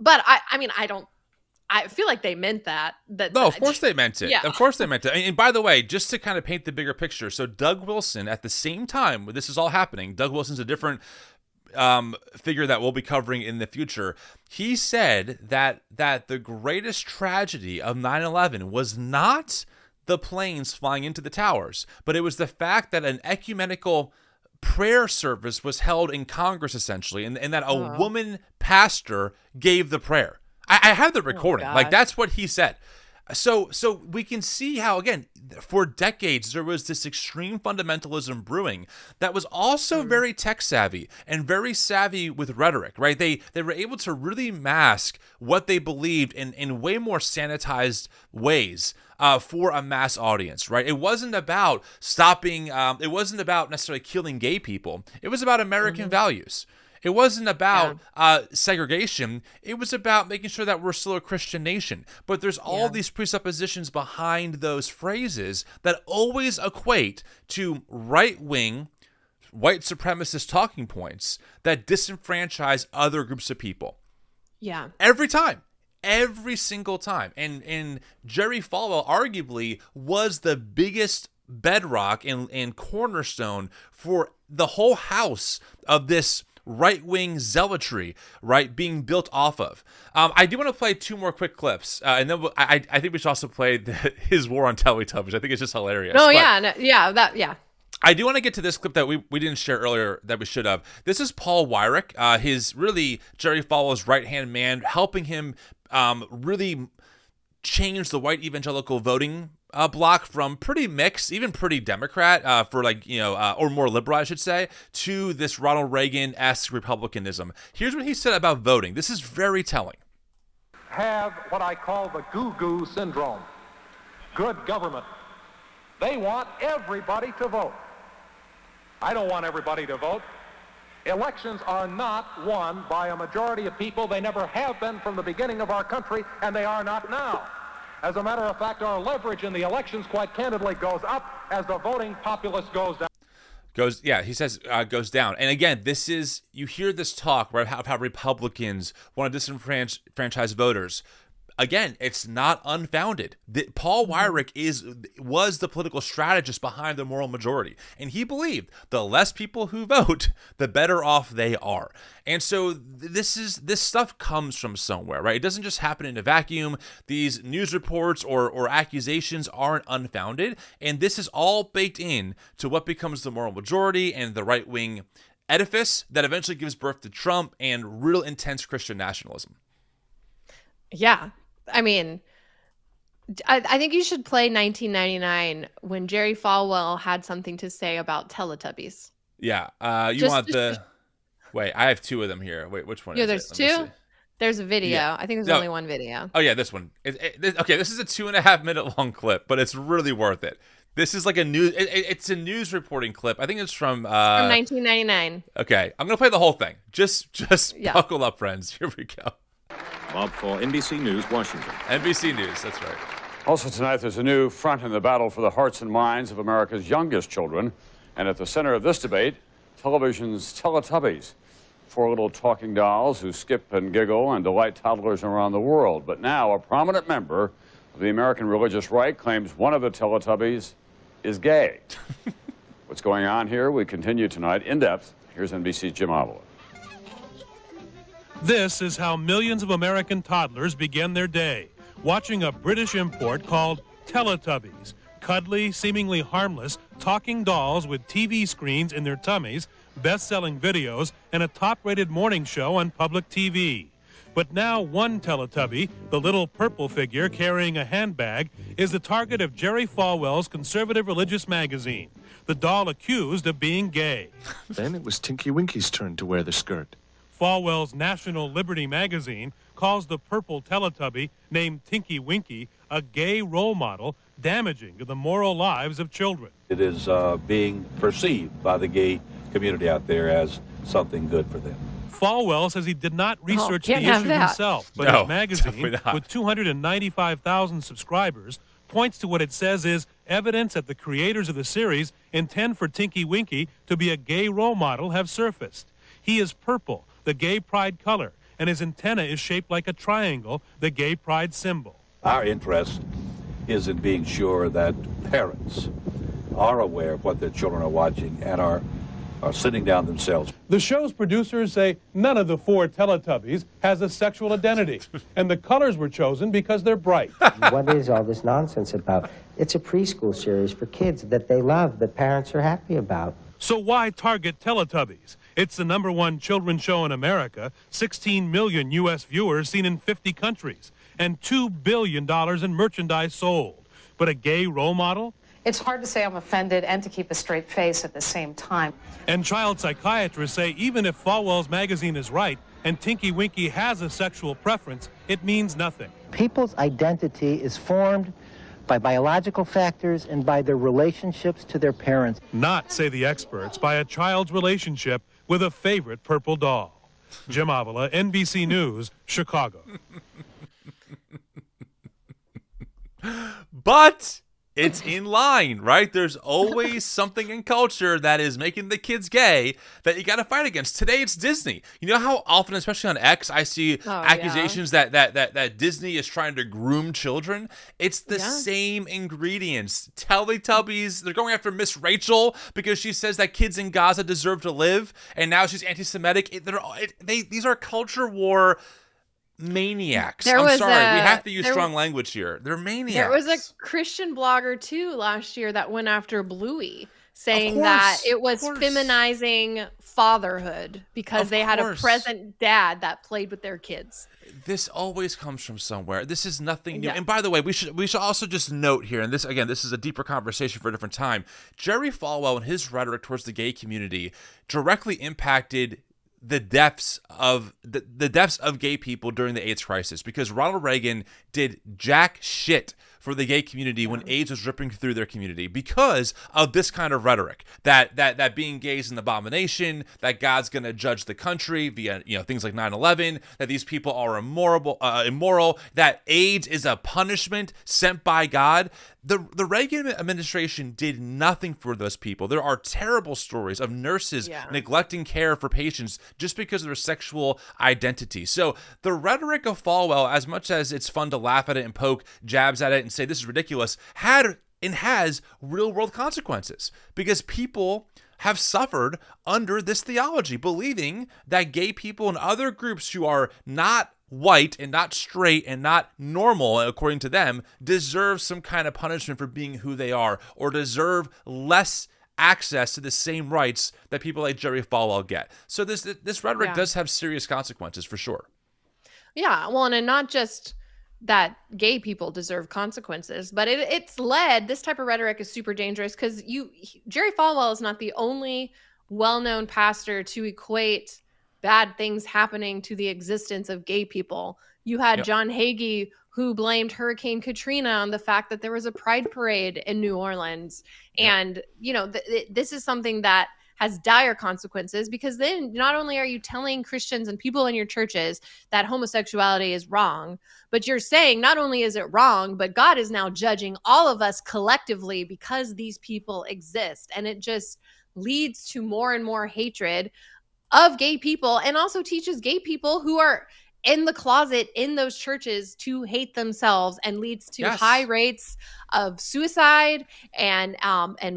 I feel like they meant that. No, of course they meant it. Yeah. Of course they meant it. And by the way, just to kind of paint the bigger picture, so Doug Wilson, at the same time when this is all happening, Doug Wilson's a different figure that we'll be covering in the future. He said that the greatest tragedy of 9/11 was not the planes flying into the towers, but it was the fact that an ecumenical prayer service was held in Congress, essentially, and that a woman pastor gave the prayer. I have the recording. Like, that's what he said. So we can see how, again, for decades, there was this extreme fundamentalism brewing that was also very tech savvy and very savvy with rhetoric, right? They were able to really mask what they believed in way more sanitized ways for a mass audience, right? It wasn't about stopping, it wasn't about necessarily killing gay people. It was about American values. It wasn't about segregation. It was about making sure that we're still a Christian nation. But there's all these presuppositions behind those phrases that always equate to right-wing, white supremacist talking points that disenfranchise other groups of people. Yeah. Every time. Every single time. And Jerry Falwell arguably was the biggest bedrock and cornerstone for the whole house of this right-wing zealotry, right, being built off of. I do want to play two more quick clips, and then I think we should also play his war on Teletubbies. I think it's just hilarious. Oh, but yeah. I do want to get to this clip that we didn't share earlier that we should have. This is Paul Weyrich, his really Jerry Falwell's right-hand man, helping him really change the white evangelical voting block from pretty mixed, even pretty Democrat, or more liberal, I should say, to this Ronald Reagan-esque Republicanism. Here's what he said about voting. This is very telling. Have what I call the goo-goo syndrome. Good government. They want everybody to vote. I don't want everybody to vote. Elections are not won by a majority of people. They never have been from the beginning of our country, and they are not now. As a matter of fact, our leverage in the elections, quite candidly, goes up as the voting populace goes down. He says goes down. And again, this is, you hear this talk right, of how Republicans want to disenfranchise voters. Again, it's not unfounded. Paul Weyrich was the political strategist behind the moral majority, and he believed the less people who vote, the better off they are. And so this stuff comes from somewhere, right? It doesn't just happen in a vacuum. These news reports or accusations aren't unfounded, and this is all baked in to what becomes the moral majority and the right-wing edifice that eventually gives birth to Trump and real intense Christian nationalism. Yeah. I mean, I think you should play 1999 when Jerry Falwell had something to say about Teletubbies. Yeah. Wait, I have two of them here. Wait, which one is there's it? Let me two? see. There's a video. Yeah. I think there's only one video. Oh, yeah, this one. Okay, this is a 2.5 minute long clip, but it's really worth it. This is like a news. It's a news reporting clip. I think it's from 1999. Okay, I'm gonna play the whole thing. Just buckle up, friends. Here we go. Bob for NBC News, Washington. NBC News, that's right. Also tonight, there's a new front in the battle for the hearts and minds of America's youngest children. And at the center of this debate, television's Teletubbies. 4 little talking dolls who skip and giggle and delight toddlers around the world. But now a prominent member of the American religious right claims one of the Teletubbies is gay. What's going on here? We continue tonight in depth. Here's NBC's Jim Avila. This is how millions of American toddlers begin their day, watching a British import called Teletubbies, cuddly, seemingly harmless, talking dolls with TV screens in their tummies, best-selling videos, and a top-rated morning show on public TV. But now one Teletubby, the little purple figure carrying a handbag, is the target of Jerry Falwell's conservative religious magazine, the doll accused of being gay. Then it was Tinky Winky's turn to wear the skirt. Falwell's National Liberty magazine calls the purple Teletubby, named Tinky Winky, a gay role model, damaging to the moral lives of children. It is being perceived by the gay community out there as something good for them. Falwell says he did not research the issue himself, but his magazine, with 295,000 subscribers, points to what it says is evidence that the creators of the series intend for Tinky Winky to be a gay role model have surfaced. He is purple, the gay pride color, and his antenna is shaped like a triangle, the gay pride symbol. Our interest is in being sure that parents are aware of what their children are watching and are sitting down themselves. The show's producers say none of the 4 Teletubbies has a sexual identity, and the colors were chosen because they're bright. What is all this nonsense about? It's a preschool series for kids that they love, that parents are happy about. So why target Teletubbies? It's the #1 children's show in America, 16 million U.S. viewers seen in 50 countries, and $2 billion in merchandise sold. But a gay role model? It's hard to say I'm offended and to keep a straight face at the same time. And child psychiatrists say even if Falwell's magazine is right and Tinky Winky has a sexual preference, it means nothing. People's identity is formed by biological factors and by their relationships to their parents. Not, say the experts, by a child's relationship with a favorite purple doll. Jim Avila, NBC News, Chicago. But it's in line, right? There's always something in culture that is making the kids gay that you got to fight against. Today, it's Disney. You know how often, especially on X, I see accusations that Disney is trying to groom children? It's the same ingredients. Teletubbies, they're going after Miss Rachel because she says that kids in Gaza deserve to live, and now she's anti-Semitic. These are culture war maniacs. We have to use strong language here. They're maniacs. There was a Christian blogger too last year that went after Bluey, saying that it was feminizing fatherhood because they had a present dad that played with their kids. This always comes from somewhere. This is nothing new. And by the way, we should also just note here, and this is a deeper conversation for a different time. Jerry Falwell and his rhetoric towards the gay community directly impacted the deaths of gay people during the AIDS crisis, because Ronald Reagan did jack shit for the gay community when AIDS was ripping through their community because of this kind of rhetoric that being gay is an abomination, that God's going to judge the country via things like 9/11, that these people are immoral, that AIDS is a punishment sent by God. The Reagan administration did nothing for those people. There are terrible stories of nurses neglecting care for patients just because of their sexual identity. So the rhetoric of Falwell, as much as it's fun to laugh at it and poke jabs at it and say this is ridiculous, had and has real-world consequences because people have suffered under this theology, believing that gay people and other groups who are not white and not straight and not normal, according to them, deserve some kind of punishment for being who they are or deserve less access to the same rights that people like Jerry Falwell get. So this rhetoric does have serious consequences for sure. Yeah, well, and not just that gay people deserve consequences, but it's led, this type of rhetoric is super dangerous because Jerry Falwell is not the only well-known pastor to equate bad things happening to the existence of gay people. You had John Hagee, who blamed Hurricane Katrina on the fact that there was a pride parade in New Orleans. And, this is something that has dire consequences because then not only are you telling Christians and people in your churches that homosexuality is wrong, but you're saying not only is it wrong, but God is now judging all of us collectively because these people exist. And it just leads to more and more hatred of gay people, and also teaches gay people who are in the closet in those churches to hate themselves, and leads to high rates of suicide and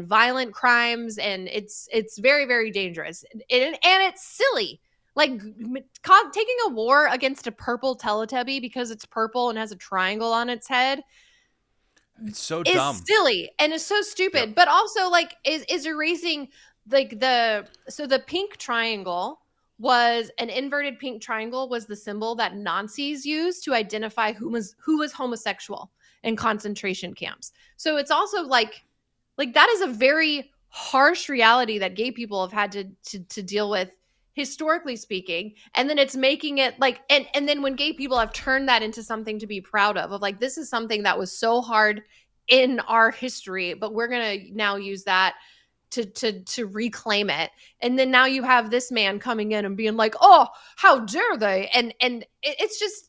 violent crimes. And it's very, very dangerous. And it's silly. Like taking a war against a purple Teletubby because it's purple and has a triangle on its head. It's so dumb. It's silly and it's so stupid, but also is erasing the pink triangle was an inverted pink triangle was the symbol that Nazis used to identify who was homosexual in concentration camps. So it's also like that is a very harsh reality that gay people have had to deal with historically speaking. And then it's making it and then when gay people have turned that into something to be proud of this is something that was so hard in our history, but we're going to now use that to reclaim it. And then now you have this man coming in and being like, oh, how dare they? And it's just,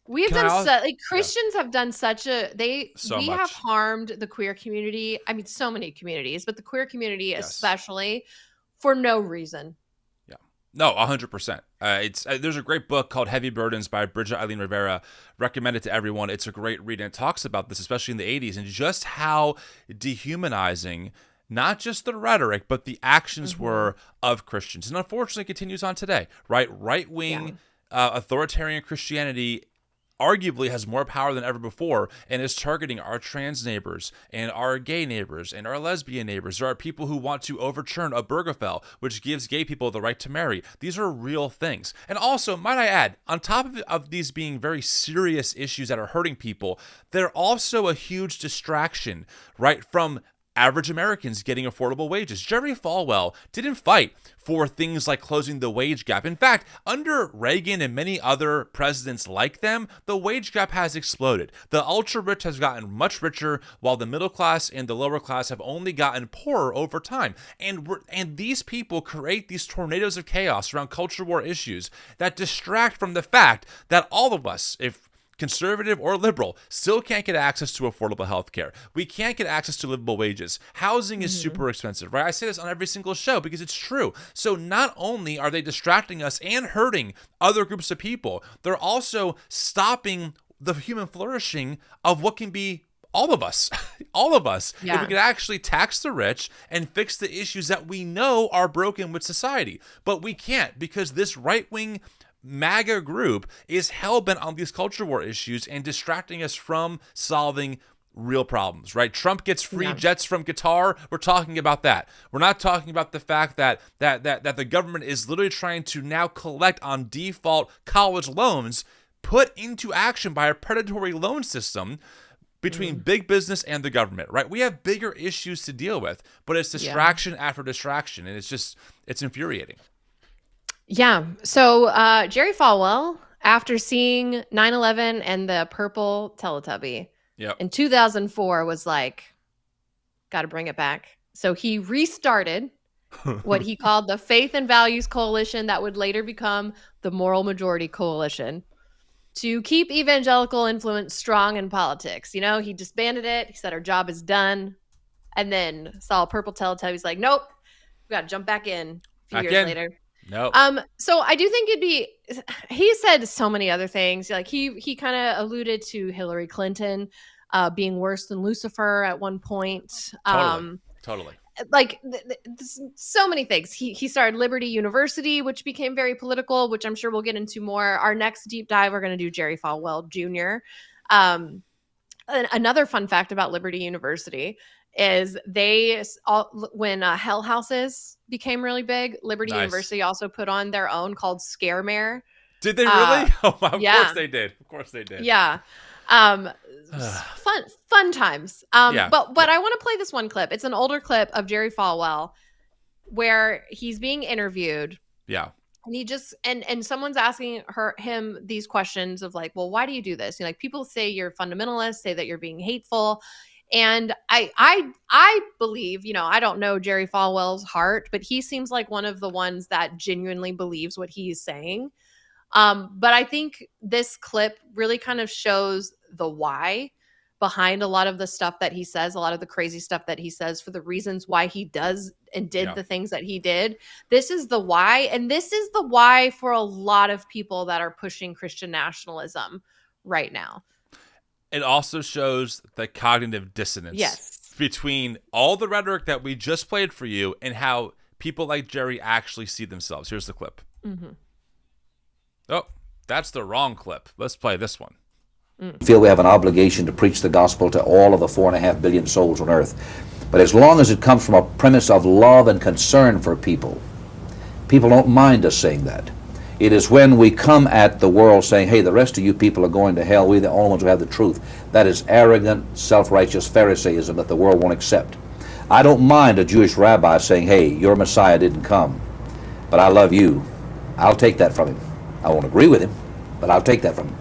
we have done Christians have done such a, we have harmed the queer community. I mean, so many communities, but the queer community especially for no reason. Yeah, no, 100%. There's a great book called Heavy Burdens by Bridget Eileen Rivera. Recommend it to everyone. It's a great read, and it talks about this, especially in the 80s, and just how dehumanizing not just the rhetoric, but the actions were of Christians. And unfortunately, it continues on today, right? Right-wing authoritarian Christianity arguably has more power than ever before and is targeting our trans neighbors and our gay neighbors and our lesbian neighbors. There are people who want to overturn Obergefell, which gives gay people the right to marry. These are real things. And also, might I add, on top of these being very serious issues that are hurting people, they're also a huge distraction, right, from average Americans getting affordable wages. Jerry Falwell didn't fight for things like closing the wage gap. In fact, under Reagan and many other presidents like them, the wage gap has exploded. The ultra-rich has gotten much richer, while the middle class and the lower class have only gotten poorer over time. And these people create these tornadoes of chaos around culture war issues that distract from the fact that all of us, if conservative or liberal, still can't get access to affordable health care. We can't get access to livable wages. Housing is super expensive, right? I say this on every single show because it's true. So not only are they distracting us and hurting other groups of people, they're also stopping the human flourishing of what can be all of us. All of us. Yeah. If we could actually tax the rich and fix the issues that we know are broken with society. But we can't because this right-wing MAGA group is hell-bent on these culture war issues and distracting us from solving real problems, right? Trump gets free jets from Qatar. We're talking about that. We're not talking about the fact that the government is literally trying to now collect on default college loans put into action by a predatory loan system between big business and the government, right? We have bigger issues to deal with, but it's distraction after distraction, and it's infuriating. Yeah. So Jerry Falwell, after seeing 9/11 and the purple Teletubby, Yep. And 2004 was like, got to bring it back. So he restarted what he called the Faith and Values Coalition that would later become the Moral Majority Coalition to keep evangelical influence strong in politics. You know, he disbanded it. He said, our job is done. And then saw a purple Teletubbies like, nope, we got to jump back in a few years later. Nope. So I do think he said so many other things. Like he kind of alluded to Hillary Clinton being worse than Lucifer at one point. Totally. Like so many things. He started Liberty University, which became very political, which I'm sure we'll get into more. Our next deep dive, we're going to do Jerry Falwell Jr. Another fun fact about Liberty University is when Hell Houses became really big, Liberty University also put on their own called Scaremare. Did they really? Of course they did. Of course they did. Yeah. Fun times. But I want to play this one clip. It's an older clip of Jerry Falwell where he's being interviewed. Yeah. And he just and someone's asking him these questions of like, well, why do you do this? You know, like people say you're fundamentalist, say that you're being hateful. And I believe, you know, I don't know Jerry Falwell's heart, but he seems like one of the ones that genuinely believes what he's saying. But I think this clip really kind of shows the why behind a lot of the stuff that he says, a lot of the crazy stuff that he says for the reasons why he does and did the things that he did. This is the why. And this is the why for a lot of people that are pushing Christian nationalism right now. It also shows the cognitive dissonance between all the rhetoric that we just played for you and how people like Jerry actually see themselves. Here's the clip. Mm-hmm. Oh, that's the wrong clip. Let's play this one. I feel we have an obligation to preach the gospel to all of the 4.5 billion souls on earth. But as long as it comes from a premise of love and concern for people, people don't mind us saying that. It is when we come at the world saying, hey, the rest of you people are going to hell, we're the only ones who have the truth. That is arrogant, self-righteous Pharisaism that the world won't accept. I don't mind a Jewish rabbi saying, hey, your Messiah didn't come, but I love you. I'll take that from him. I won't agree with him, but I'll take that from him.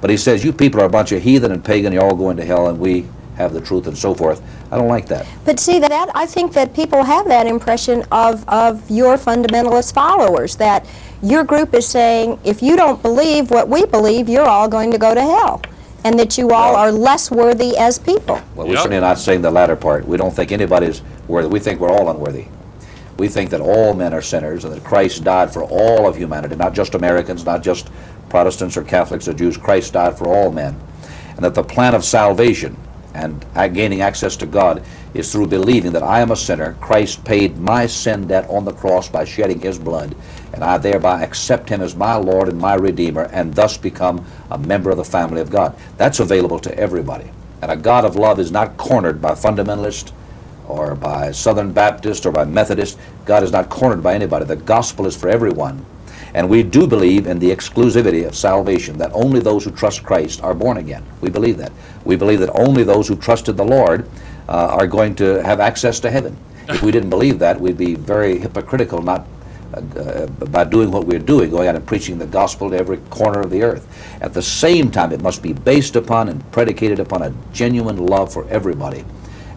But he says, you people are a bunch of heathen and pagan, you're all going to hell, and we have the truth and so forth. I don't like that. But see, that I think that people have that impression of your fundamentalist followers, that your group is saying, if you don't believe what we believe, you're all going to go to hell, and that you all are less worthy as people. Well, we're certainly not saying the latter part. We don't think anybody's worthy. We think we're all unworthy. We think that all men are sinners and that Christ died for all of humanity, not just Americans, not just Protestants or Catholics or Jews. Christ died for all men. And that the plan of salvation and gaining access to God is through believing that I am a sinner. Christ paid my sin debt on the cross by shedding his blood, and I thereby accept him as my Lord and my Redeemer, and thus become a member of the family of God. That's available to everybody. And a God of love is not cornered by fundamentalists or by Southern Baptist or by Methodist. God is not cornered by anybody. The gospel is for everyone. And we do believe in the exclusivity of salvation, that only those who trust Christ are born again. We believe that. We believe that only those who trusted the Lord are going to have access to heaven. If we didn't believe that, we'd be very hypocritical not by doing what we're doing, going out and preaching the gospel to every corner of the earth. At the same time, it must be based upon and predicated upon a genuine love for everybody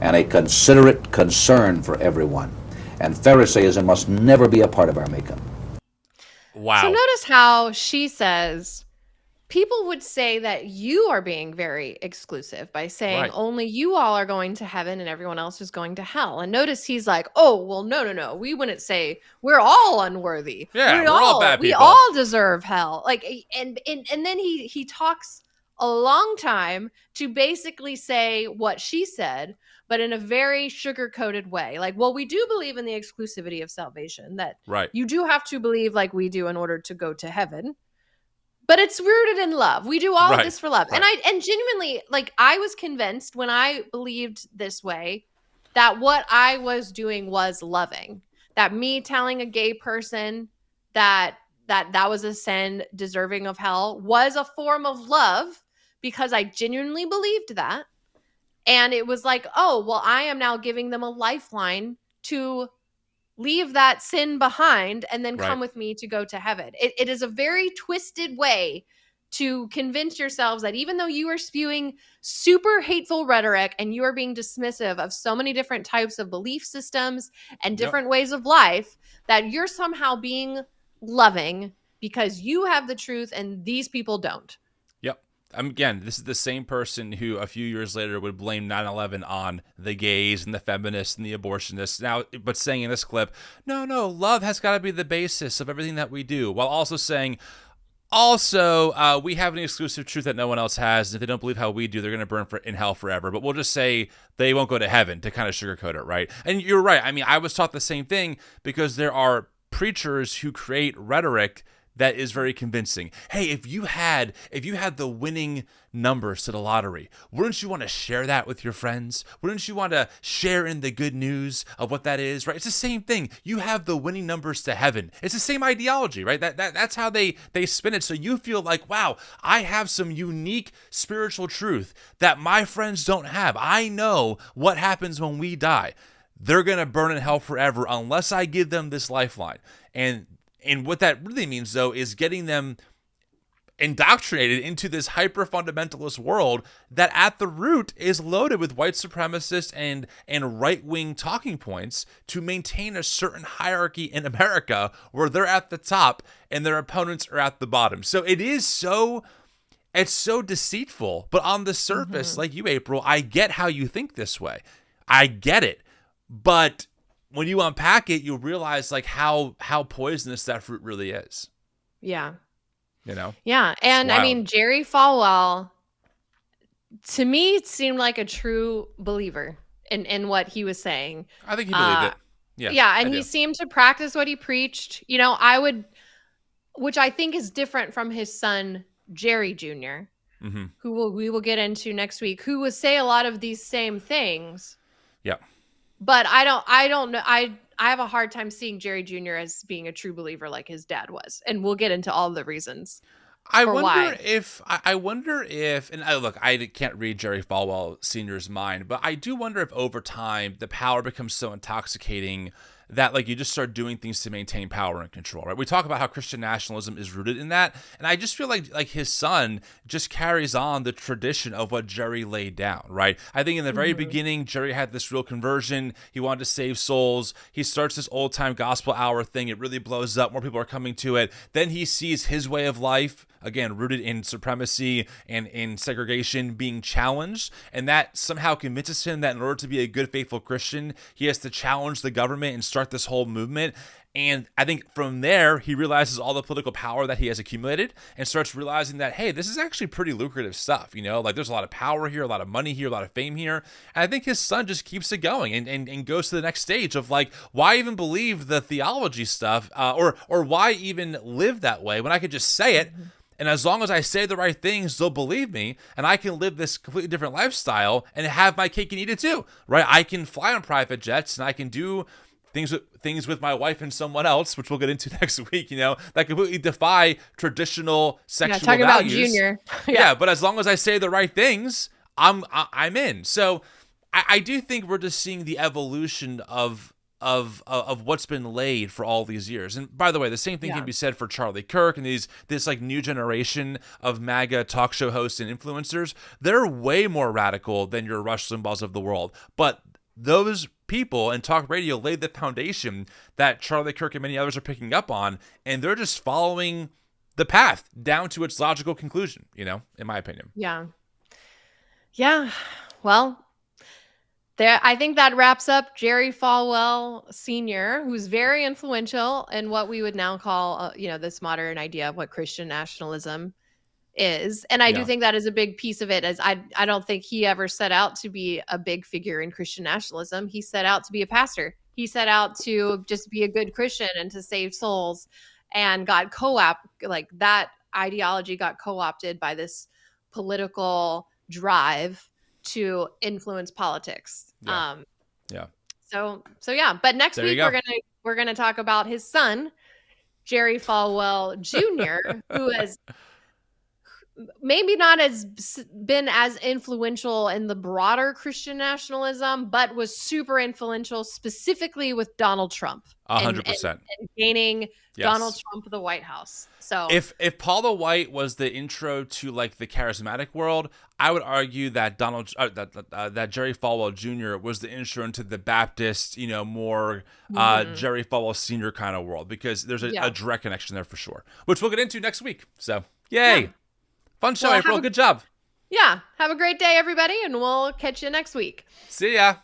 and a considerate concern for everyone. And Pharisaism must never be a part of our makeup. Wow. So notice how she says people would say that you are being very exclusive by saying only you all are going to heaven and everyone else is going to hell. And notice he's like, oh, well, no. We wouldn't say we're all unworthy. Yeah, we're all bad people. We all deserve hell. Like, and then he talks a long time to basically say what she said, but in a very sugar-coated way. Like, well, we do believe in the exclusivity of salvation, that you do have to believe like we do in order to go to heaven. But it's rooted in love. We do all of this for love. And I genuinely, like, I was convinced when I believed this way that what I was doing was loving. That me telling a gay person that was a sin deserving of hell was a form of love, because I genuinely believed that. And it was like, oh, well, I am now giving them a lifeline to leave that sin behind and then come with me to go to heaven. It is a very twisted way to convince yourselves that even though you are spewing super hateful rhetoric and you are being dismissive of so many different types of belief systems and different ways of life, that you're somehow being loving because you have the truth and these people don't. Yep. Again, this is the same person who a few years later would blame 9/11 on the gays and the feminists and the abortionists. Now, but saying in this clip, no, love has got to be the basis of everything that we do, while also saying, also, we have an exclusive truth that no one else has. And if they don't believe how we do, they're going to burn in hell forever. But we'll just say they won't go to heaven to kind of sugarcoat it, right? And you're right. I mean, I was taught the same thing because there are preachers who create rhetoric that is very convincing. Hey, if you had the winning numbers to the lottery, wouldn't you want to share that with your friends? Wouldn't you want to share in the good news of what that is, right? It's the same thing. You have the winning numbers to heaven. It's the same ideology, right? That's how they spin it. So you feel like, wow, I have some unique spiritual truth that my friends don't have. I know what happens when we die. They're going to burn in hell forever unless I give them this lifeline. And what that really means, though, is getting them indoctrinated into this hyper-fundamentalist world that at the root is loaded with white supremacist and right-wing talking points to maintain a certain hierarchy in America where they're at the top and their opponents are at the bottom. So it's so deceitful. But on the surface, like you, April, I get how you think this way. I get it. But when you unpack it, you realize like how poisonous that fruit really is. Yeah. You know? Yeah. And I mean, Jerry Falwell, to me, seemed like a true believer in what he was saying. I think he believed it. Yeah. Yeah. And he seemed to practice what he preached. You know, which I think is different from his son, Jerry Jr., who we will get into next week, who would say a lot of these same things. Yeah. But I don't know. I have a hard time seeing Jerry Jr. as being a true believer like his dad was. And we'll get into all the reasons. I wonder if, and look, I can't read Jerry Falwell Sr.'s mind, but I do wonder if over time the power becomes so intoxicating that like you just start doing things to maintain power and control, right? We talk about how Christian nationalism is rooted in that, and I just feel like his son just carries on the tradition of what Jerry laid down, right? I think in the very beginning, Jerry had this real conversion. He wanted to save souls. He starts this old-time gospel hour thing. It really blows up. More people are coming to it. Then he sees his way of life, again, rooted in supremacy and in segregation, being challenged. And that somehow convinces him that in order to be a good, faithful Christian, he has to challenge the government and start this whole movement. And I think from there, he realizes all the political power that he has accumulated and starts realizing that, hey, this is actually pretty lucrative stuff. You know, like there's a lot of power here, a lot of money here, a lot of fame here. And I think his son just keeps it going and goes to the next stage of like, why even believe the theology stuff or why even live that way when I could just say it? And as long as I say the right things, they'll believe me, and I can live this completely different lifestyle and have my cake and eat it too, right? I can fly on private jets, and I can do things with my wife and someone else, which we'll get into next week, you know, that completely defy traditional sexual talking values. About Junior. Yeah, but as long as I say the right things, I'm in. So I do think we're just seeing the evolution of what's been laid for all these years. And by the way, the same thing can be said for Charlie Kirk and this like new generation of MAGA talk show hosts and influencers. They're way more radical than your Rush Limbaughs of the world. But those people in talk radio laid the foundation that Charlie Kirk and many others are picking up on, and they're just following the path down to its logical conclusion, you know, in my opinion. Yeah. Yeah. Well, I think that wraps up Jerry Falwell Sr., who's very influential in what we would now call, this modern idea of what Christian nationalism is. And I do think that is a big piece of it. As I don't think he ever set out to be a big figure in Christian nationalism. He set out to be a pastor. He set out to just be a good Christian and to save souls, and got that ideology got co-opted by this political drive to influence politics. Yeah. So yeah. But next week we're gonna talk about his son, Jerry Falwell Jr., who has maybe not been as influential in the broader Christian nationalism, but was super influential specifically with Donald Trump. 100%. And gaining Yes. Donald Trump the White House. So if Paul the White was the intro to like the charismatic world, I would argue that that Jerry Falwell Jr. was the intro into the Baptist, more Jerry Falwell Sr. kind of world, because there's a direct connection there for sure, which we'll get into next week. So yay, fun show, April. Good job. Yeah, have a great day, everybody, and we'll catch you next week. See ya.